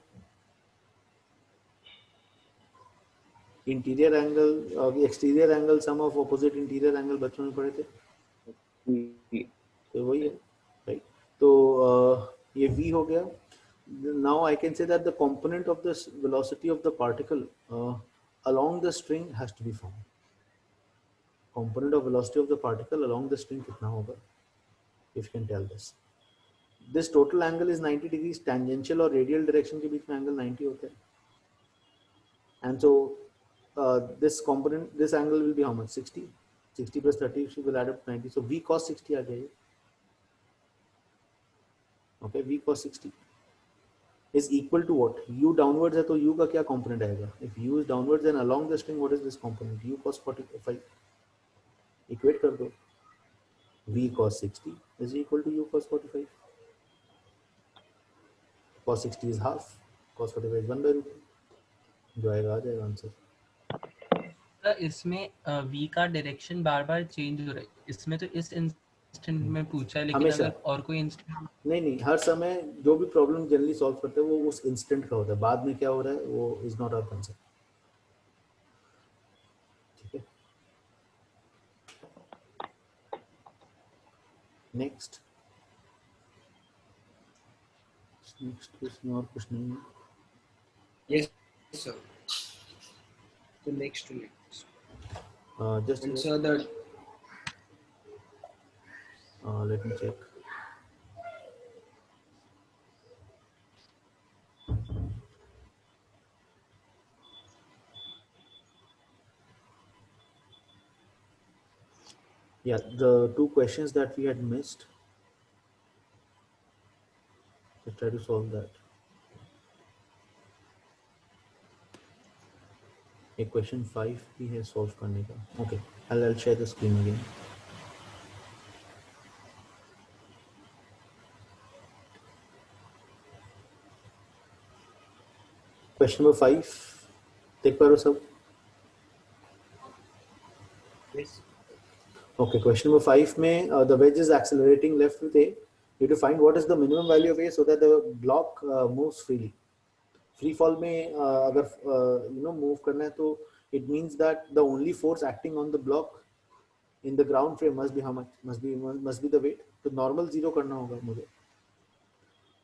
इंटीरियर एंगल और exterior angle sum of opposite interior angle बच्चों में पढ़े थे, तो वही है राइट। तो ये v हो गया। Now I can say that the component of this velocity of the particle along the string has to be found. Component of velocity of the particle along the string कितना होगा, if you can tell this. This total angle is 90 degrees, tangential और radial direction के बीच में angle 90 होता है, and so this component, this angle will be how much, 60, 60 plus 30 will add up to 90, so v cos 60 आ जाएगा, okay, v cos 60 is equal to what, u downwards है तो u का क्या component आएगा, if u is downwards then along the string what is this component, u cos 45, equate कर दो, v cos 60 is equal to u cos 45, cos 60 is half, cos 45 is 1/√2, जो आएगा आ जाएगा आंसर। इसमें v का डायरेक्शन बार बार change हो रहा है, इसमें तो इस इंस्टेंट में पूछा है, लेकिन हमेशा अगर और कोई इंस्टेंट नहीं, हर समय जो भी प्रॉब्लम जनरली सॉल्व करते हैं वो उस इंस्टेंट का होता है, बाद में क्या हो रहा है वो इज नॉट आवर कंसर्न, ठीक है। नेक्स्ट इसमें और कुछ नहीं है। yes, sir. The next to next. Just And sir, the let me check. Yeah, the two questions that we had missed, let's try to solve that. एक question 5 भी है सॉल्व करने का, okay, I'll share the screen again. Question number 5 देख पा रहे हो सब? Yes. Okay, question number 5 में the wedge is accelerating left with A. You have to find what is the minimum value of A so that the block moves freely. Free fall में अगर move करना है तो it means that the only force acting on the block in the ground frame must be how much? Must be the weight. तो normal 0 करना होगा मुझे.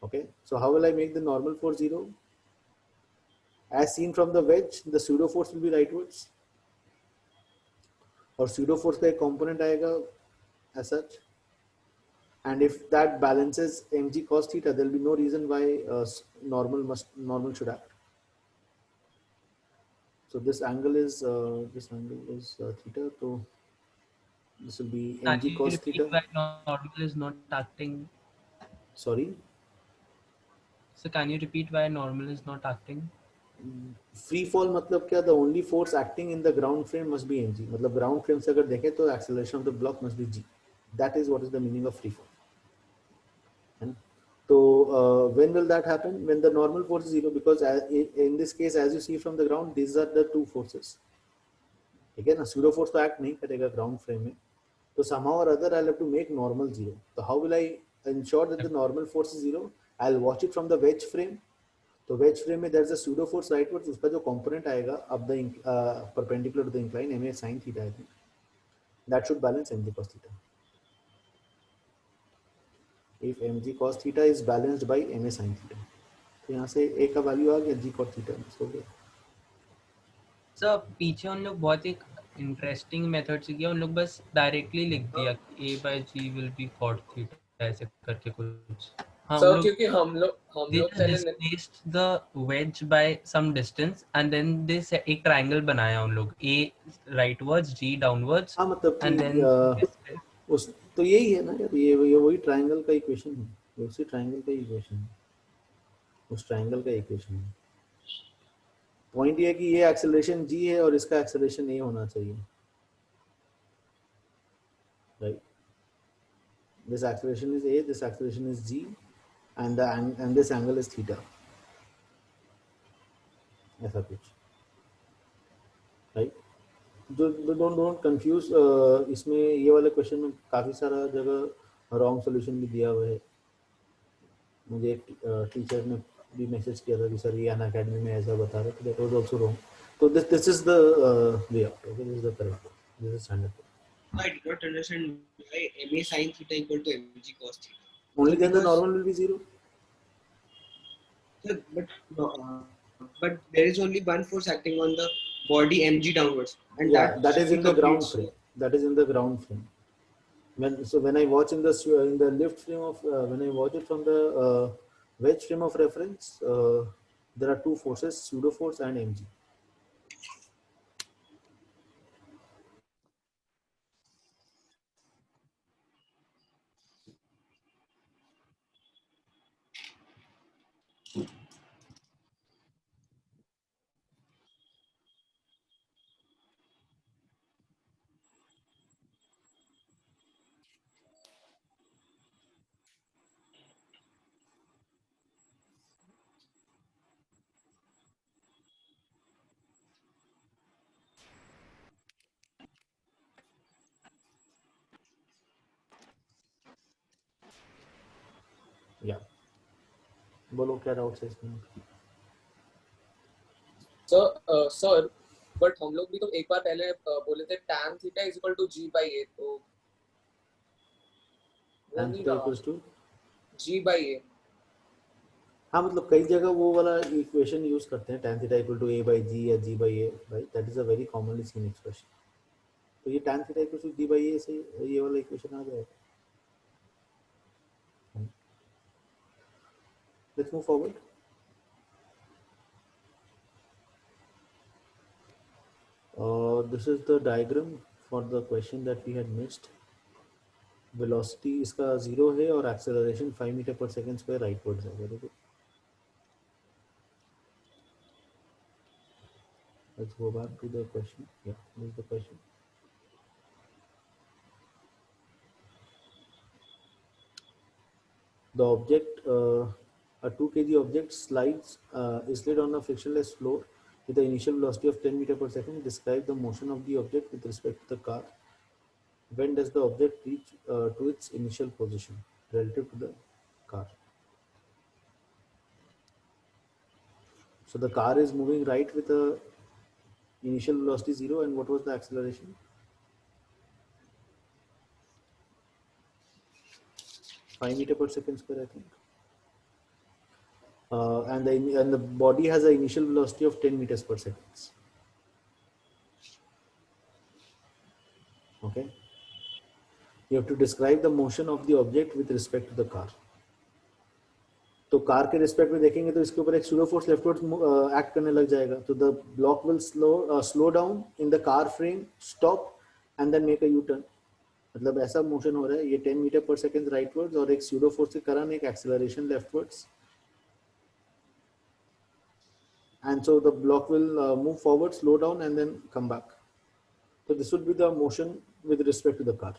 Okay, so how will I make the normal force 0? As seen from the wedge, the pseudo force will be rightwards. और pseudo force का एक component आएगा as such. And if that balances mg cos theta, there will be no reason why normal should act. So this angle is theta. So this will be Can mg you cos repeat theta. why normal is not acting? Sorry. So can you repeat why normal is not acting? Free fall मतलब क्या? The only force acting in the ground frame must be mg. मतलब ground frame से अगर देखें तो acceleration of the block must be g. That is what is the meaning of free fall. And so when will that happen? When the normal force is 0, because in this case, as you see from the ground, these are the two forces. Again, a pseudo force to act नहीं करेगा ground frame में. So somehow or other, I'll have to make normal 0. So how will I ensure that the normal force is 0? I'll watch it from the wedge frame. तो wedge frame में there's a pseudo force rightwards. उसका जो component आएगा up the perpendicular to the incline, ma sin theta, I think that should balance mg cos theta. If mg cos theta is balanced by ma sin theta, तो यहाँ से a का value आ गया, g cos theta हो गया. Sir पीछे उन लोग बहुत एक इंटरेस्टिंग मेथड से किया, उन लोग बस डायरेक्टली लिख दिया कि a by g will be cot theta ऐसे करके कुछ. हाँ सर उन लोग क्योंकि हम लोग पहले displaced the wedge by some distance and then this एक ट्रायंगल बनाया उन लोग, a rightwards g downwards. हाँ मतलब and then उस तो यही है ना यार, ये वही ट्रायंगल का इक्वेशन है, ये उसी ट्रायंगल का इक्वेशन है, उस ट्रायंगल का इक्वेशन है. पॉइंट ये है कि ये एक्सेलरेशन g है और इसका एक्सेलरेशन a होना चाहिए, right. This acceleration is a, this acceleration is g, and this angle is theta. ऐसा कुछ, राइट. don't confuse. इसमें ये वाले क्वेश्चन में काफी सारा जगह रॉन्ग सॉल्यूशन भी दिया हुआ है. मुझे एक टीचर ने भी मैसेज किया था कि सर ये अनअकैडमी में ऐसा बता रहे थे, दैट वाज आल्सो रॉन्ग. तो this is the way out. Okay, this is the correct, this is standard. I did not understand why ma sin theta equal to mg cos theta. Only then the normal will be 0. Sir, but there is only one force acting on the body mg downwards, and Yeah, that is in the ground completes- frame. That is in the ground frame. When I watch in the lift frame of when I watch it from the wedge frame of reference, there are two forces, pseudo force and mg. Yeah. बोलो क्या doubt है इसमें? Sir but हम लोग भी तो एक बार पहले बोले थे tan theta is equal to g by a, तो tan theta equals to g by a. हाँ मतलब कई जगह वो वाला इक्वेशन यूज करते हैं, tan theta equal to a by g या g by a, right? That is a very commonly seen expression. तो ये tan theta equals to g by a से ये वाला इक्वेशन आ जाएगा. Let's move forward. This is the diagram for the question that we had missed. Velocity इसका 0 है और acceleration 5 meter per second square rightwards है. Very good. Let's go back to the question. Yeah, this is the question. The object A 2 kg object is slid on a frictionless floor with the initial velocity of 10 meter per second. Describe the motion of the object with respect to the car. When does the object reach to its initial position relative to the car? So the car is moving right with a initial velocity 0, and what was the acceleration? 5 meter per second square, I think. And the body has an initial velocity of 10 meters per second. Okay. You have to describe the motion of the object with respect to the car. तो car के respect में देखेंगे तो इसके ऊपर एक pseudo force leftward act करने लग जाएगा. तो the block will slow down in the car frame, stop and then make a U turn. मतलब ऐसा मोशन हो रहा है, ये 10 मीटर पर सेकंड राइटवर्ड्स और एक स्यूडो फोर्स के कारण एक acceleration लेफ्टवर्ड्स. And so the block will move forward, slow down, and then come back. So this would be the motion with respect to the car.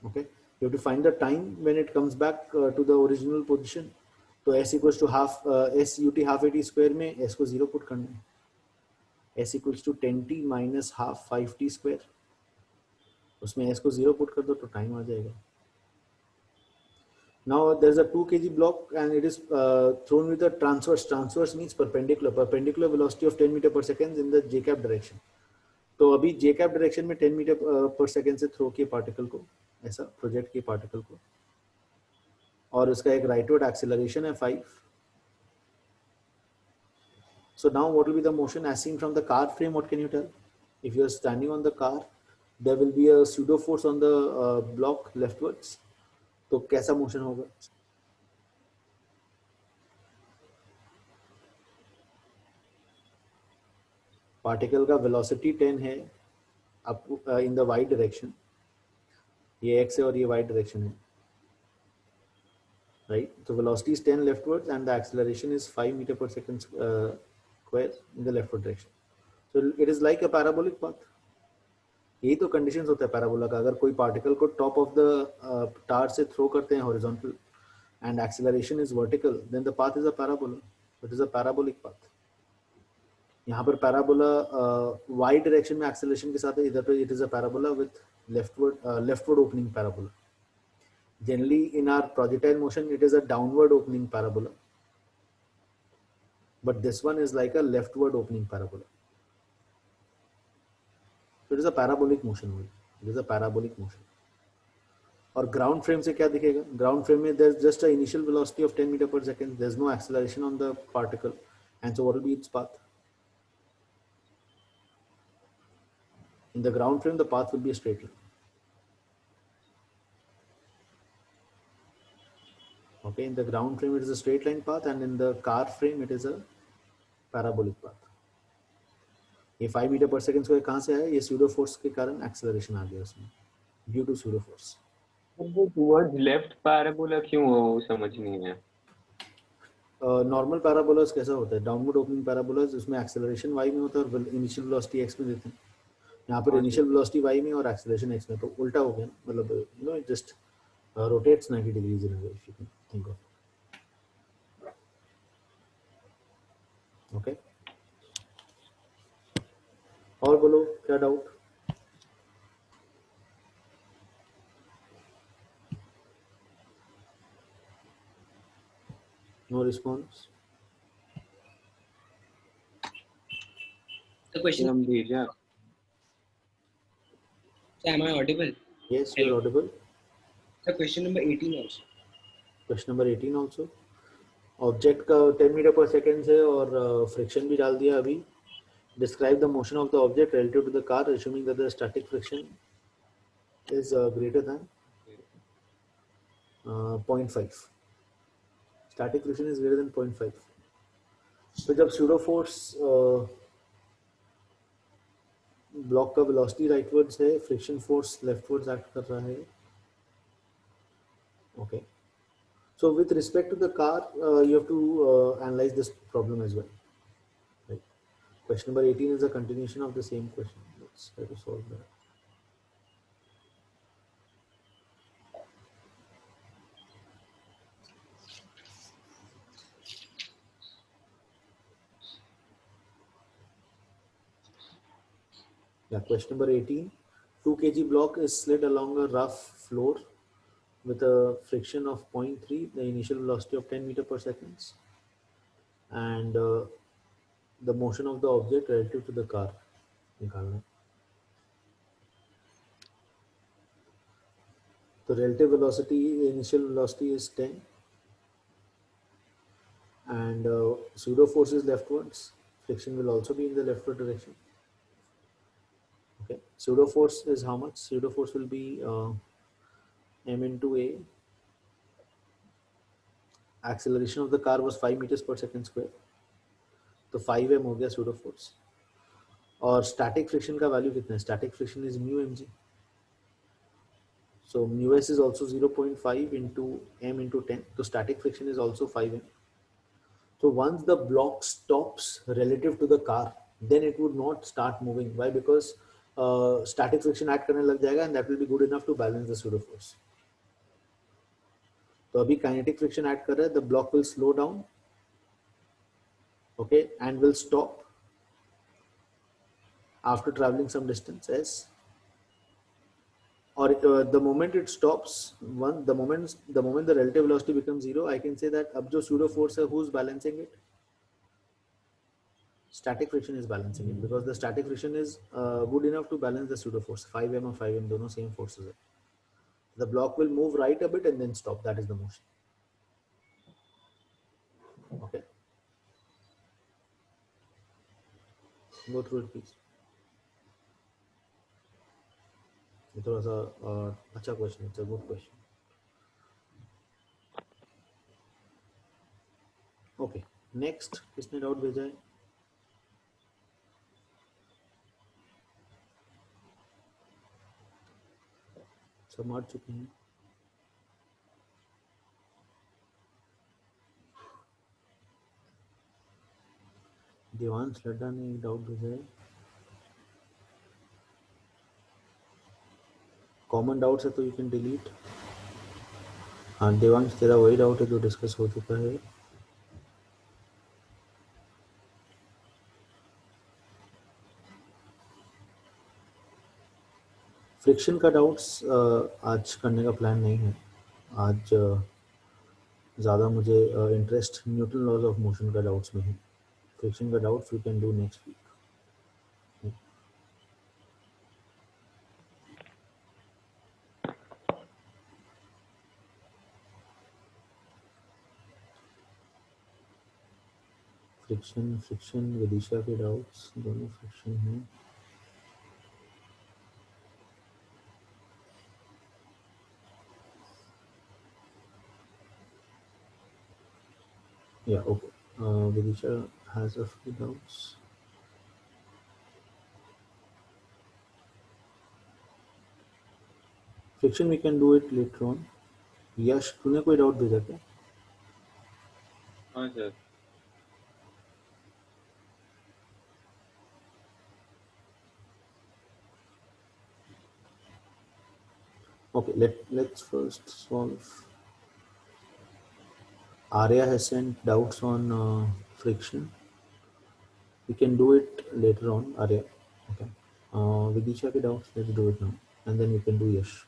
Okay, you have to find the time when it comes back to the original position. So s equals to half s ut half at square में s को 0 put करना है. S equals to 10t minus half 5t square. उसमें s को 0 put कर दो तो time आ जाएगा. Now there's a 2 kg block and it is thrown with a transverse. Transverse means perpendicular. Perpendicular velocity of 10 meter per second in the j cap direction. तो अभी j cap direction में 10 meter per second से throw किए particle को, ऐसा project किए particle को, और उसका एक राइटवर्ड एक्सेलरेशन है 5. So now what will be the motion as seen from the car frame? What can you tell? If you are standing on the car, there will be a pseudo force on the block leftwards. तो कैसा motion होगा? Particle का velocity 10 है up in the y direction, ये x है और ये y direction है, राइट? तो velocity is 10 leftwards and the acceleration is 5 metre per second square in the leftward direction. So it is like a parabolic path. यही तो conditions होता है पैराबोला का. अगर कोई पार्टिकल को टॉप ऑफ द टार से थ्रो करते हैं horizontal and acceleration is vertical, then the path is a parabola. It is a parabolic path. यहाँ पर पैराबोला वाई डायरेक्शन में एक्सेलरेशन के साथ है, इधर पे it is a parabola with leftward opening parabola. Generally in our projectile motion it is a downward opening parabola, but this one is like a leftward opening parabola. It is a parabolic motion. It is a parabolic motion. और ground frame से क्या दिखेगा? Ground frame में there's just a initial velocity of 10 meter per second. There's no acceleration on the particle, and so what will be its path? In the ground frame, the path will be a straight line. Okay, in the ground frame it is a straight line path, and in the car frame it is a parabolic path. ये 5 metre per second square कहाँ से आया? ये pseudo force के कारण acceleration आ गया उसमें, due to pseudo force. Towards left parabola क्यों हो, समझ नहीं है. नॉर्मल पैराबोलास कैसा होता है? डाउनवर्ड ओपनिंग पैराबोलास, उसमें एक्सेलरेशन y में होता है और इनिशियल वेलोसिटी x में देते हैं. यहाँ पर इनिशियल वेलोसिटी y में और एक्सेलरेशन x में, तो उल्टा हो गया. मतलब you know it just rotates 90 degrees in a way, if you can think of. Okay, और बोलो क्या डाउट? No response. The question. हम भेजा. So am I audible? Yes, you are audible. So question number 18 also. Question number 18 also. Object का 10 metre पर second है और फ्रिक्शन भी डाल दिया अभी. Describe the motion of the object relative to the car, assuming that the static friction is greater than 0.5. Static friction is greater than 0.5. तो जब pseudo force ब्लॉक का वेलोसिटी राइटवर्ड्स है, फ्रिक्शन फोर्स लेफ्टवर्ड्स एक्ट कर रहा है. Okay, so with respect to the car, you have to analyze this problem as well. Right. Question number 18 is a continuation of the same question. Let's try to solve that. Yeah, question number 18. 2 kg block is slid along a rough floor with a friction of 0.3, the initial velocity of 10 meter per second, and the motion of the object relative to the car. निकालना है. The relative velocity, the initial velocity is 10, and pseudo force is leftwards. Friction will also be in the leftward direction. Okay, pseudo force is how much? Pseudo force will be m into a. Acceleration of the car was 5 meters per second square, तो 5m हो गया pseudo force. और static friction का value कितना है? Static friction is mu mg. So mu s is also 0.5 into m into 10. So static friction is also 5m. So once the block stops relative to the car, then it would not start moving. Why? Because static friction act करने लग जाएगा, and that will be good enough to balance the pseudo force. तो अभी kinetic friction act कर रहा है, the block will slow down, okay, and will stop after traveling some distance s. Or the moment it stops, the moment the relative velocity becomes 0, I can say that अब जो pseudo force है, who's balancing it? Static friction is balancing it, because the static friction is good enough to balance the pseudo force. 5m और 5m दोनों same forces है. The block will move right a bit and then stop. That is the motion. Okay. Go through it, please. ये थोड़ा सा अच्छा question है, it's a good question. Okay. Next, किसने doubt भेजा है? सब मार चुके हैं. देवांश लड्डा ने एक डाउट भेजा है. कॉमन डाउट्स है तो यू कैन डिलीट. हाँ देवांश, तेरा वही डाउट है जो डिस्कस हो चुका है. फ्रिक्शन का डाउट्स आज करने का प्लान नहीं है. आज ज़्यादा मुझे interest Newton laws of motion का डाउट्स में है. फ्रिक्शन का doubts we can do next week. Friction विदिशा के डाउट्स दोनों फ्रिक्शन हैं. Yeah, okay. Vidisha has a few doubts. Friction we can do it later on. यश, तूने कोई डाउट भेजा क्या? हाँ sir. Okay, let's first solve. Arya has sent doubts on friction. We can do it later on, Arya. Okay. Vidisha के doubts, let's do it now, and then we can do Yash.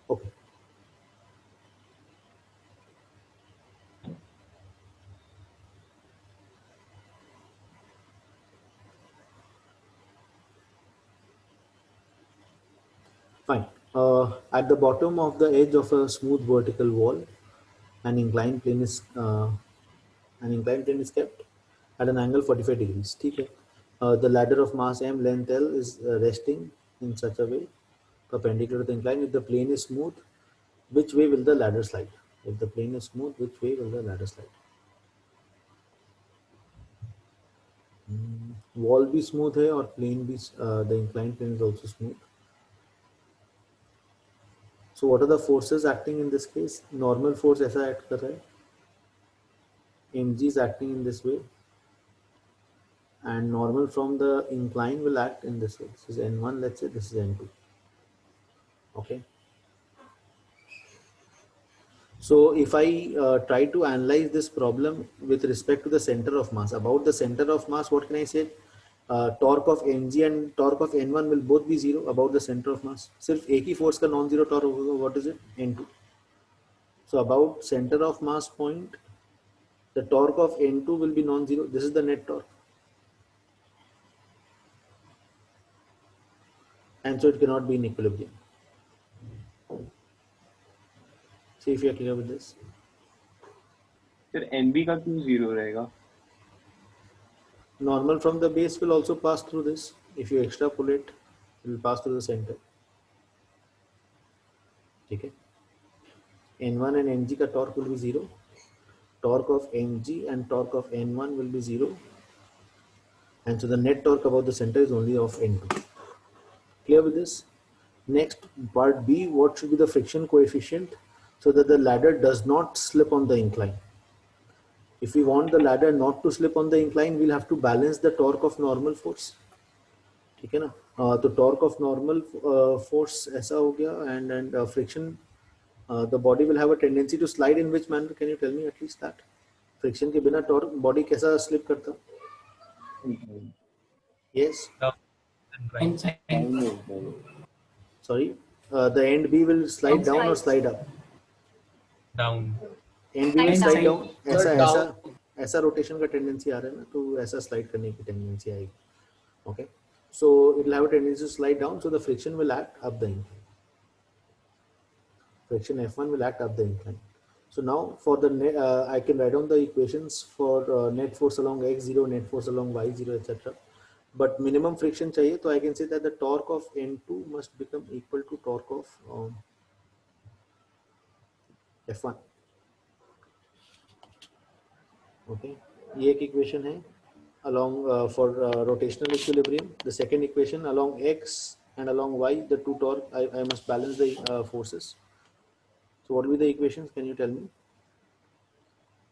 Okay. Fine. At the bottom of the edge of a smooth vertical wall, an inclined plane is kept at an angle 45 degrees. ठीक है. The ladder of mass m, length L is resting in such a way perpendicular to the incline. If the plane is smooth, which way will the ladder slide? If the plane is smooth, which way will the ladder slide? Wall भी smooth है और plane भी, the inclined plane is also smooth. So what are the forces acting in this case? Normal force ऐसा act कर रहा है. mg is acting in this way, and normal from the incline will act in this way. This is n1, let's say this is n2. Okay. So if I try to analyze this problem with respect to the center of mass, about the center of mass, what can I say? torque of mg and torque of n1 will both be 0 about the center of mass. सिर्फ एक ही force का non-zero torque होगा. What is it? n2. So about center of mass point, the torque of n2 will be non-zero. This is the net torque, and so it cannot be in equilibrium. See if you are clear with this. Sir NB का क्यों 0 रहेगा? Normal from the base will also pass through this. If you extrapolate, it will pass through the center. ठीक है. N1 and Ng का torque will be 0. Torque of Mg and torque of N1 will be 0. And so the net torque about the center is only of N2. Clear with this? Next, part B, what should be the friction coefficient so that the ladder does not slip on the incline? If we want the ladder not to slip on the incline, we'll have to balance the torque of normal force. ठीक है ना? तो torque of normal force ऐसा हो गया, and friction, the body will have a tendency to slide in which manner? Can you tell me at least that? Friction के बिना torque body कैसा slip करता? Yes. Sorry, the end B will slide down or slide up? Down. End B will slide down. ऐसा down. ऐसा ऐसा rotation का tendency आ रहा है ना, तो ऐसा स्लाइड करने की टेंडेंसी आएगी. Okay, so it will have a tendency to slide down, so the friction will act up the incline. Friction F1 will act up the incline. So now for the net, I can write down the equations for net force along x0, net force along y0, etc. But minimum friction चाहिए, so I can say that the torque of N2 must become equal to torque of F1. Okay, ये एक equation है along for rotational equilibrium. The second equation along x and along y, the two torque, I must balance the forces. So what will be the equations? Can you tell me?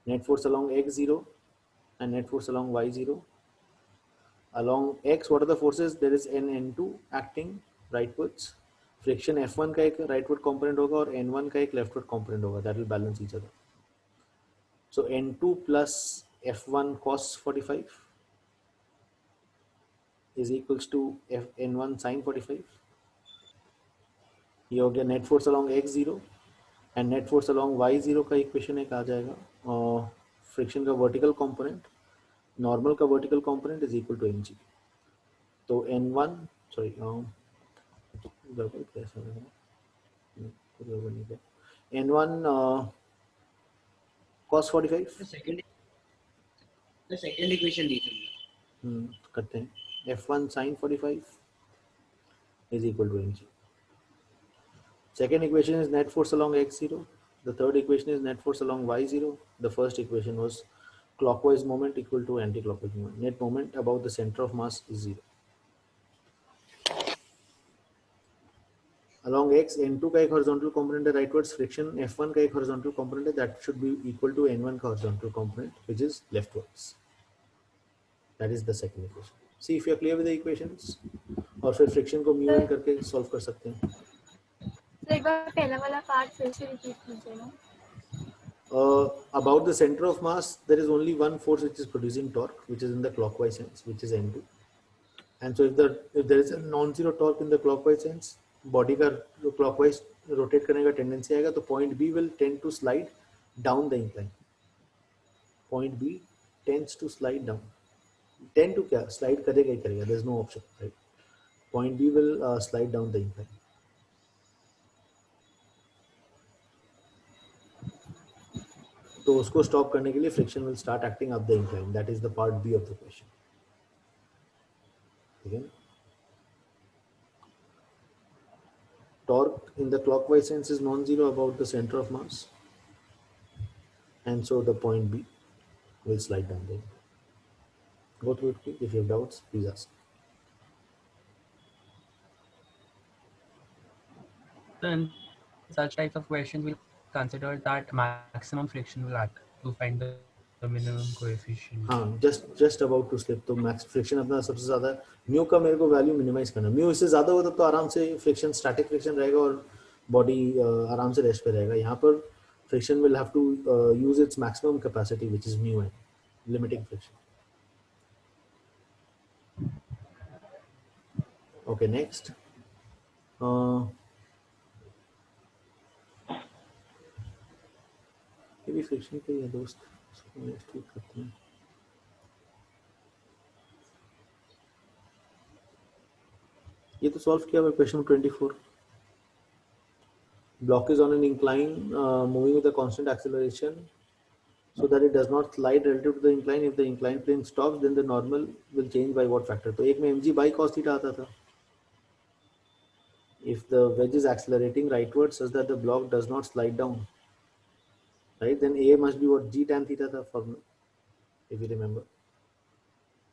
Net force along x0 and net force along y0. Along x, what are the forces? There is N2 acting rightwards. Friction F1 का एक rightward component होगा और N1 का एक leftward component होगा. That will balance each other. So N2 plus F1 cos 45 is equals to N1 sin 45. ये हो गया net force along x0 and net force along y0 का equation एक आ जाएगा. Friction का vertical component, normal का vertical component is equal to mg. तो N1, sorry, N1 cos 45. The second equation दीजिए. करते हैं. F1 sin 45 is equal to mg. Second equation is net force along x0. The third equation is net force along y0. The first equation was clockwise moment equal to anti-clockwise moment. Net moment about the center of mass is 0. Along x, N2 का एक horizontal component है rightwards, friction F1 का एक horizontal component है, that should be equal to N1 का horizontal component, which is leftwards. That is the second equation. See if you are clear with the equations. और फिर friction को mu n करके solve कर सकते हैं. तो एक बार पहला वाला पार्ट फिर से रिपीट कीजिए ना. About the center of mass, there is only one force which is producing torque, which is in the clockwise sense, which is N2. And so if there is a non-zero torque in the clockwise sense, body का clockwise rotate करने का tendency आएगा, तो point B will tend to slide down the incline. Point B tends to slide down. Tend to क्या? Slide करेगा ही करेगा. There is no option, right? Point B will slide down the incline. तो उसको stop करने के लिए friction will start acting up the incline. That is the part B of the question. Okay. Torque in the clockwise sense is non-zero about the center of mass, and so the point B will slide down there. Go through it. If you have doubts, please ask. Then such types of questions will consider that maximum friction will act to find the minimum coefficient. हाँ, just about to slip, तो max friction अपना सबसे ज़्यादा mu का मेरे को value minimise करना. Mu इससे ज़्यादा होता तो आराम से फ्रिक्शन स्टैटिक फ्रिक्शन रहेगा और बॉडी आराम से रेस्ट पे रहेगा. यहाँ पर friction will have to use its maximum capacity which is mu है, लिमिटिंग फ्रिक्शन. Okay, next. ये भी फ्रिक्शन पे ही है दोस्त, इसको नेक्स्ट वीक करते हैं. ये तो सॉल्व किया हुआ question 24. Block is on an incline, moving with a constant acceleration, so that it does not slide relative to the incline. If the inclined plane stops, then the normal will change by what factor? तो एक में mg by cos theta आता था. If the wedge is accelerating rightwards such that the block does not slide down, right, then a must be what? G tan theta था formula, if you remember,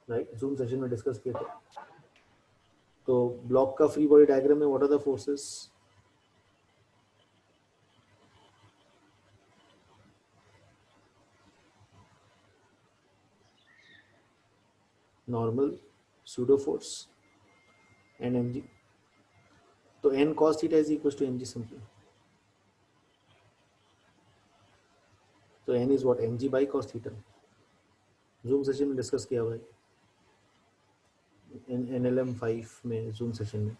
right? Zoom session में discuss किया था. तो block का free body diagram में what are the forces? Normal, pseudo force, and mg. तो n cos theta is equals to mg simply. So n is what? mg by cos theta. Zoom session में discuss किया भाई. NLM 5 में Zoom session में.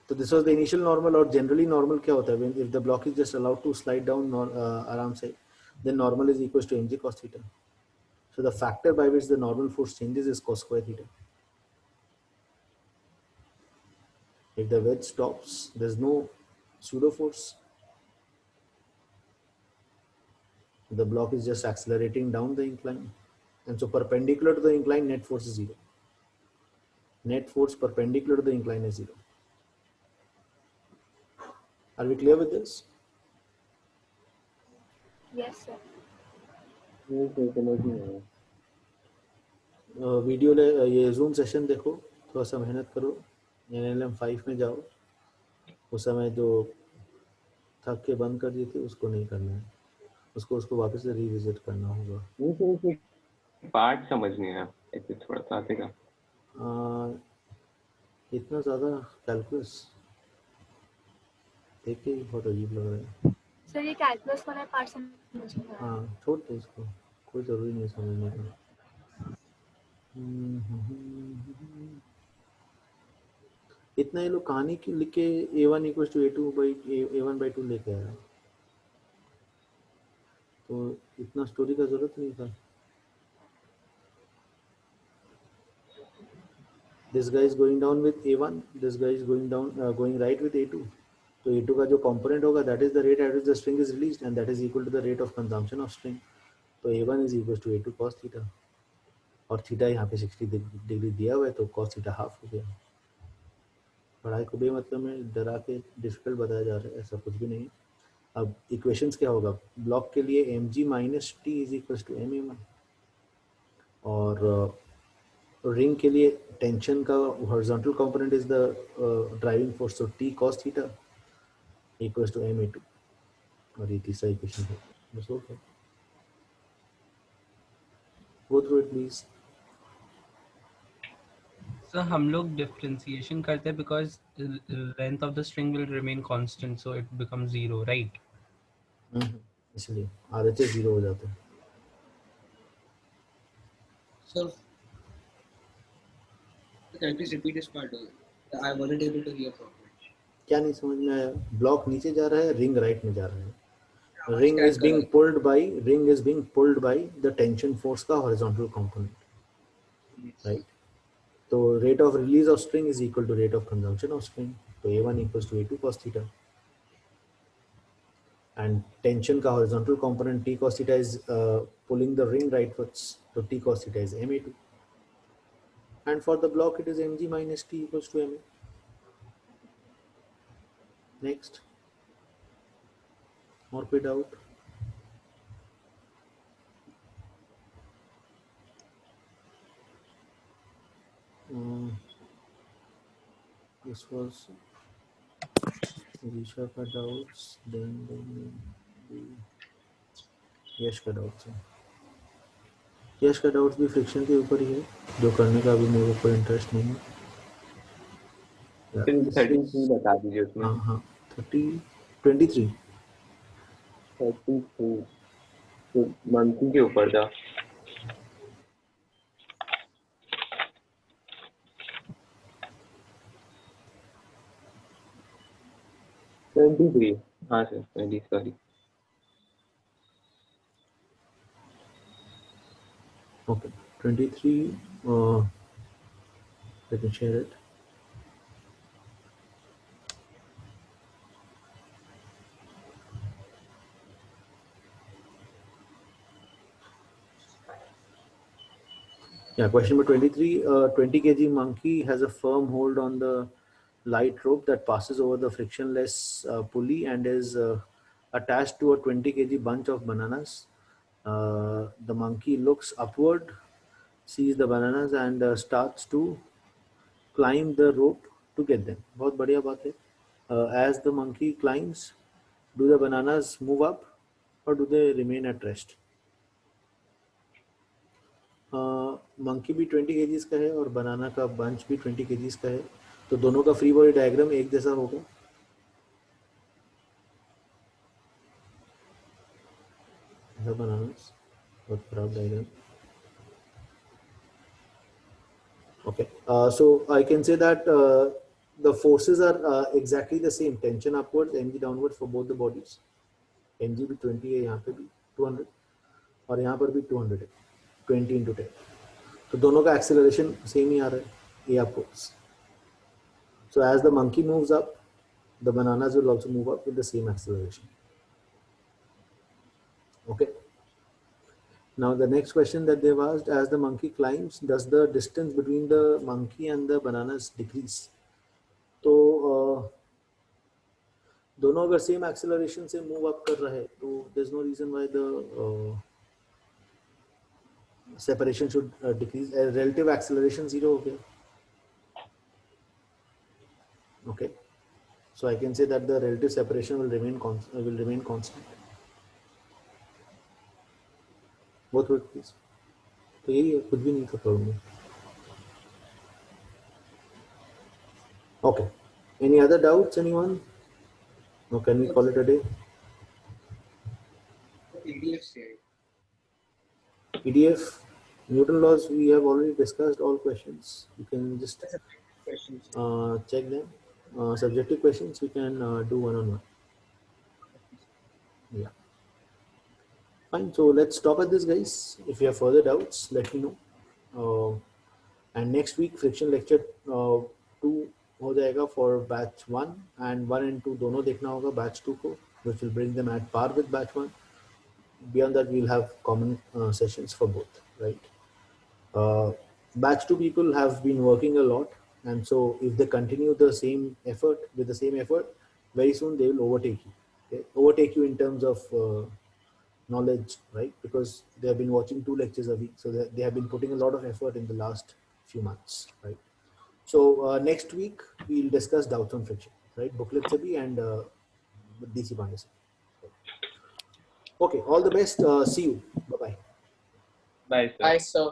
तो this was the initial normal, और generally normal क्या होता है? If the block is just allowed to slide down आराम से, then normal is equals to mg cos theta. So the factor by which the normal force changes is cos square theta. If the wedge stops, there's no pseudo force. The block is just accelerating down the incline, and so perpendicular to the incline, net force is zero. Net force perpendicular to the incline is zero. Are we clear with this? Yes, sir. Video ये zoom session देखो, थोड़ा सा मेहनत करो, NLM 5 में जाओ. उस समय जो थक के बंद कर दी थी उसको नहीं करना है, उसको वापस से रिविजिट करना होगा. पार्ट समझने हैं ऐसे थोड़ा सा आतेगा. इतना ज़्यादा कैलकुलस देख के बहुत अजीब लग रहा है. सर ये कैलकुलस वाला पार्ट समझ में आया. हाँ, छोड़ दो इसको, कोई ज़रूरी नहीं समझने का. इतना ये लोग कहानी की लिख के a1 equals to a1 by 2 लेके आया, तो इतना स्टोरी का जरूरत नहीं था. This guy is going down with a1, this guy is going down going right with a2. तो a2 का जो component होगा, that is the rate at which the string is released, and that is equal to the rate of consumption of string. तो a1 is equals to a2 cos theta, और theta यहाँ पे 60 degree दिया हुआ है, तो cos theta half हो गया. पढ़ाई को बेमतलब में डरा के डिफिकल्ट बताया जा रहा है, ऐसा कुछ भी नहीं. अब इक्वेशंस क्या होगा? ब्लॉक के लिए mg minus T is equals to ma1, और रिंग के लिए टेंशन का horizontal component is the driving force, तो T cos theta equals to ma2, और ये तीसरा इक्वेशन है. बस हो गया. Go through it please. So हम लोग डिफरेंशिएशन करते हैं because length of the string will remain constant, so it becomes 0, right? इसलिए RHS 0 हो जाता है. Sir, can you please repeat this part? I wasn't able to hear properly. क्या नहीं समझ में आया? ब्लॉक नीचे जा रहा है, रिंग राइट में जा रहा है. Ring is being pulled by the tension force का horizontal component, right? तो rate of release of string is equal to rate of consumption of string. तो a1 equals to a2 cos theta, and tension का horizontal component t cos theta is pulling the ring rightwards, तो t cos theta is ma2, and for the block it is mg minus t equals to ma. Next, more कोई doubt? This was Risha का doubts, then यश का doubts है. यश का doubts भी friction के ऊपर ही है, जो करने का अभी मेरे को कोई इंटरेस्ट नहीं है. 33 बता दीजिए उसमें. हाँ 23 तो मंथली के ऊपर था. 23 हाँ sir 20 sorry Okay, 23. Let me share it. Yeah, question number 23. 20 kg monkey has a firm hold on the light rope that passes over the frictionless pulley and is attached to a 20 kg bunch of bananas. The monkey looks upward, sees the bananas and starts to climb the rope to get them. बहुत बढ़िया बात है. As the monkey climbs, do the bananas move up or do they remain at rest? Monkey भी 20 kgs का है और बनाना का bunch भी 20 kgs का है, तो दोनों का फ्री बॉडी डायग्राम एक जैसा होगा. Bananas, बहुत खराब diagram. Okay, so I can say that the forces are exactly the same. Tension upwards, mg downwards for both the bodies. mg भी 20 है, यहाँ पे भी 200 और यहाँ पर भी 200 है, 20 into 10. तो दोनों का acceleration same ही आ रहा है, a upwards. So as the monkey moves up, the bananas will also move up with the same acceleration. Okay. Now the next question that they've asked, as the monkey climbs, does the distance between the monkey and the bananas decrease? तो दोनों अगर same acceleration से move up कर रहे हैं तो there is no reason why the separation should decrease. Relative acceleration 0 हो गया. Okay, so I can say that the relative separation will remain constant. Both work please. तो यही है, कुछ भी नहीं था problem. Okay, any other doubts anyone? No, can we call it a day? PDF, Newton laws, we have already discussed all questions. You can just check them. Subjective questions, we can do one-on-one. Yeah. Fine, so let's stop at this, guys. If you have further doubts, let me know. And next week, friction lecture 2 हो जाएगा for batch 1 and 1 and 2 दोनों देखना होगा batch 2 को, which will bring them at par with batch 1. Beyond that, we'll have common sessions for both, right? Batch 2 people have been working a lot, and so if they continue the same effort with the same effort, very soon they will overtake you. Okay? Overtake you in terms of knowledge, right? Because they have been watching 2 lectures a week, so they have been putting a lot of effort in the last few months, right? So next week we'll discuss doubts on friction, right? Booklet se bhi and DC Pandey se. Okay, all the best. See you. Bye bye. Bye sir. Bye, sir.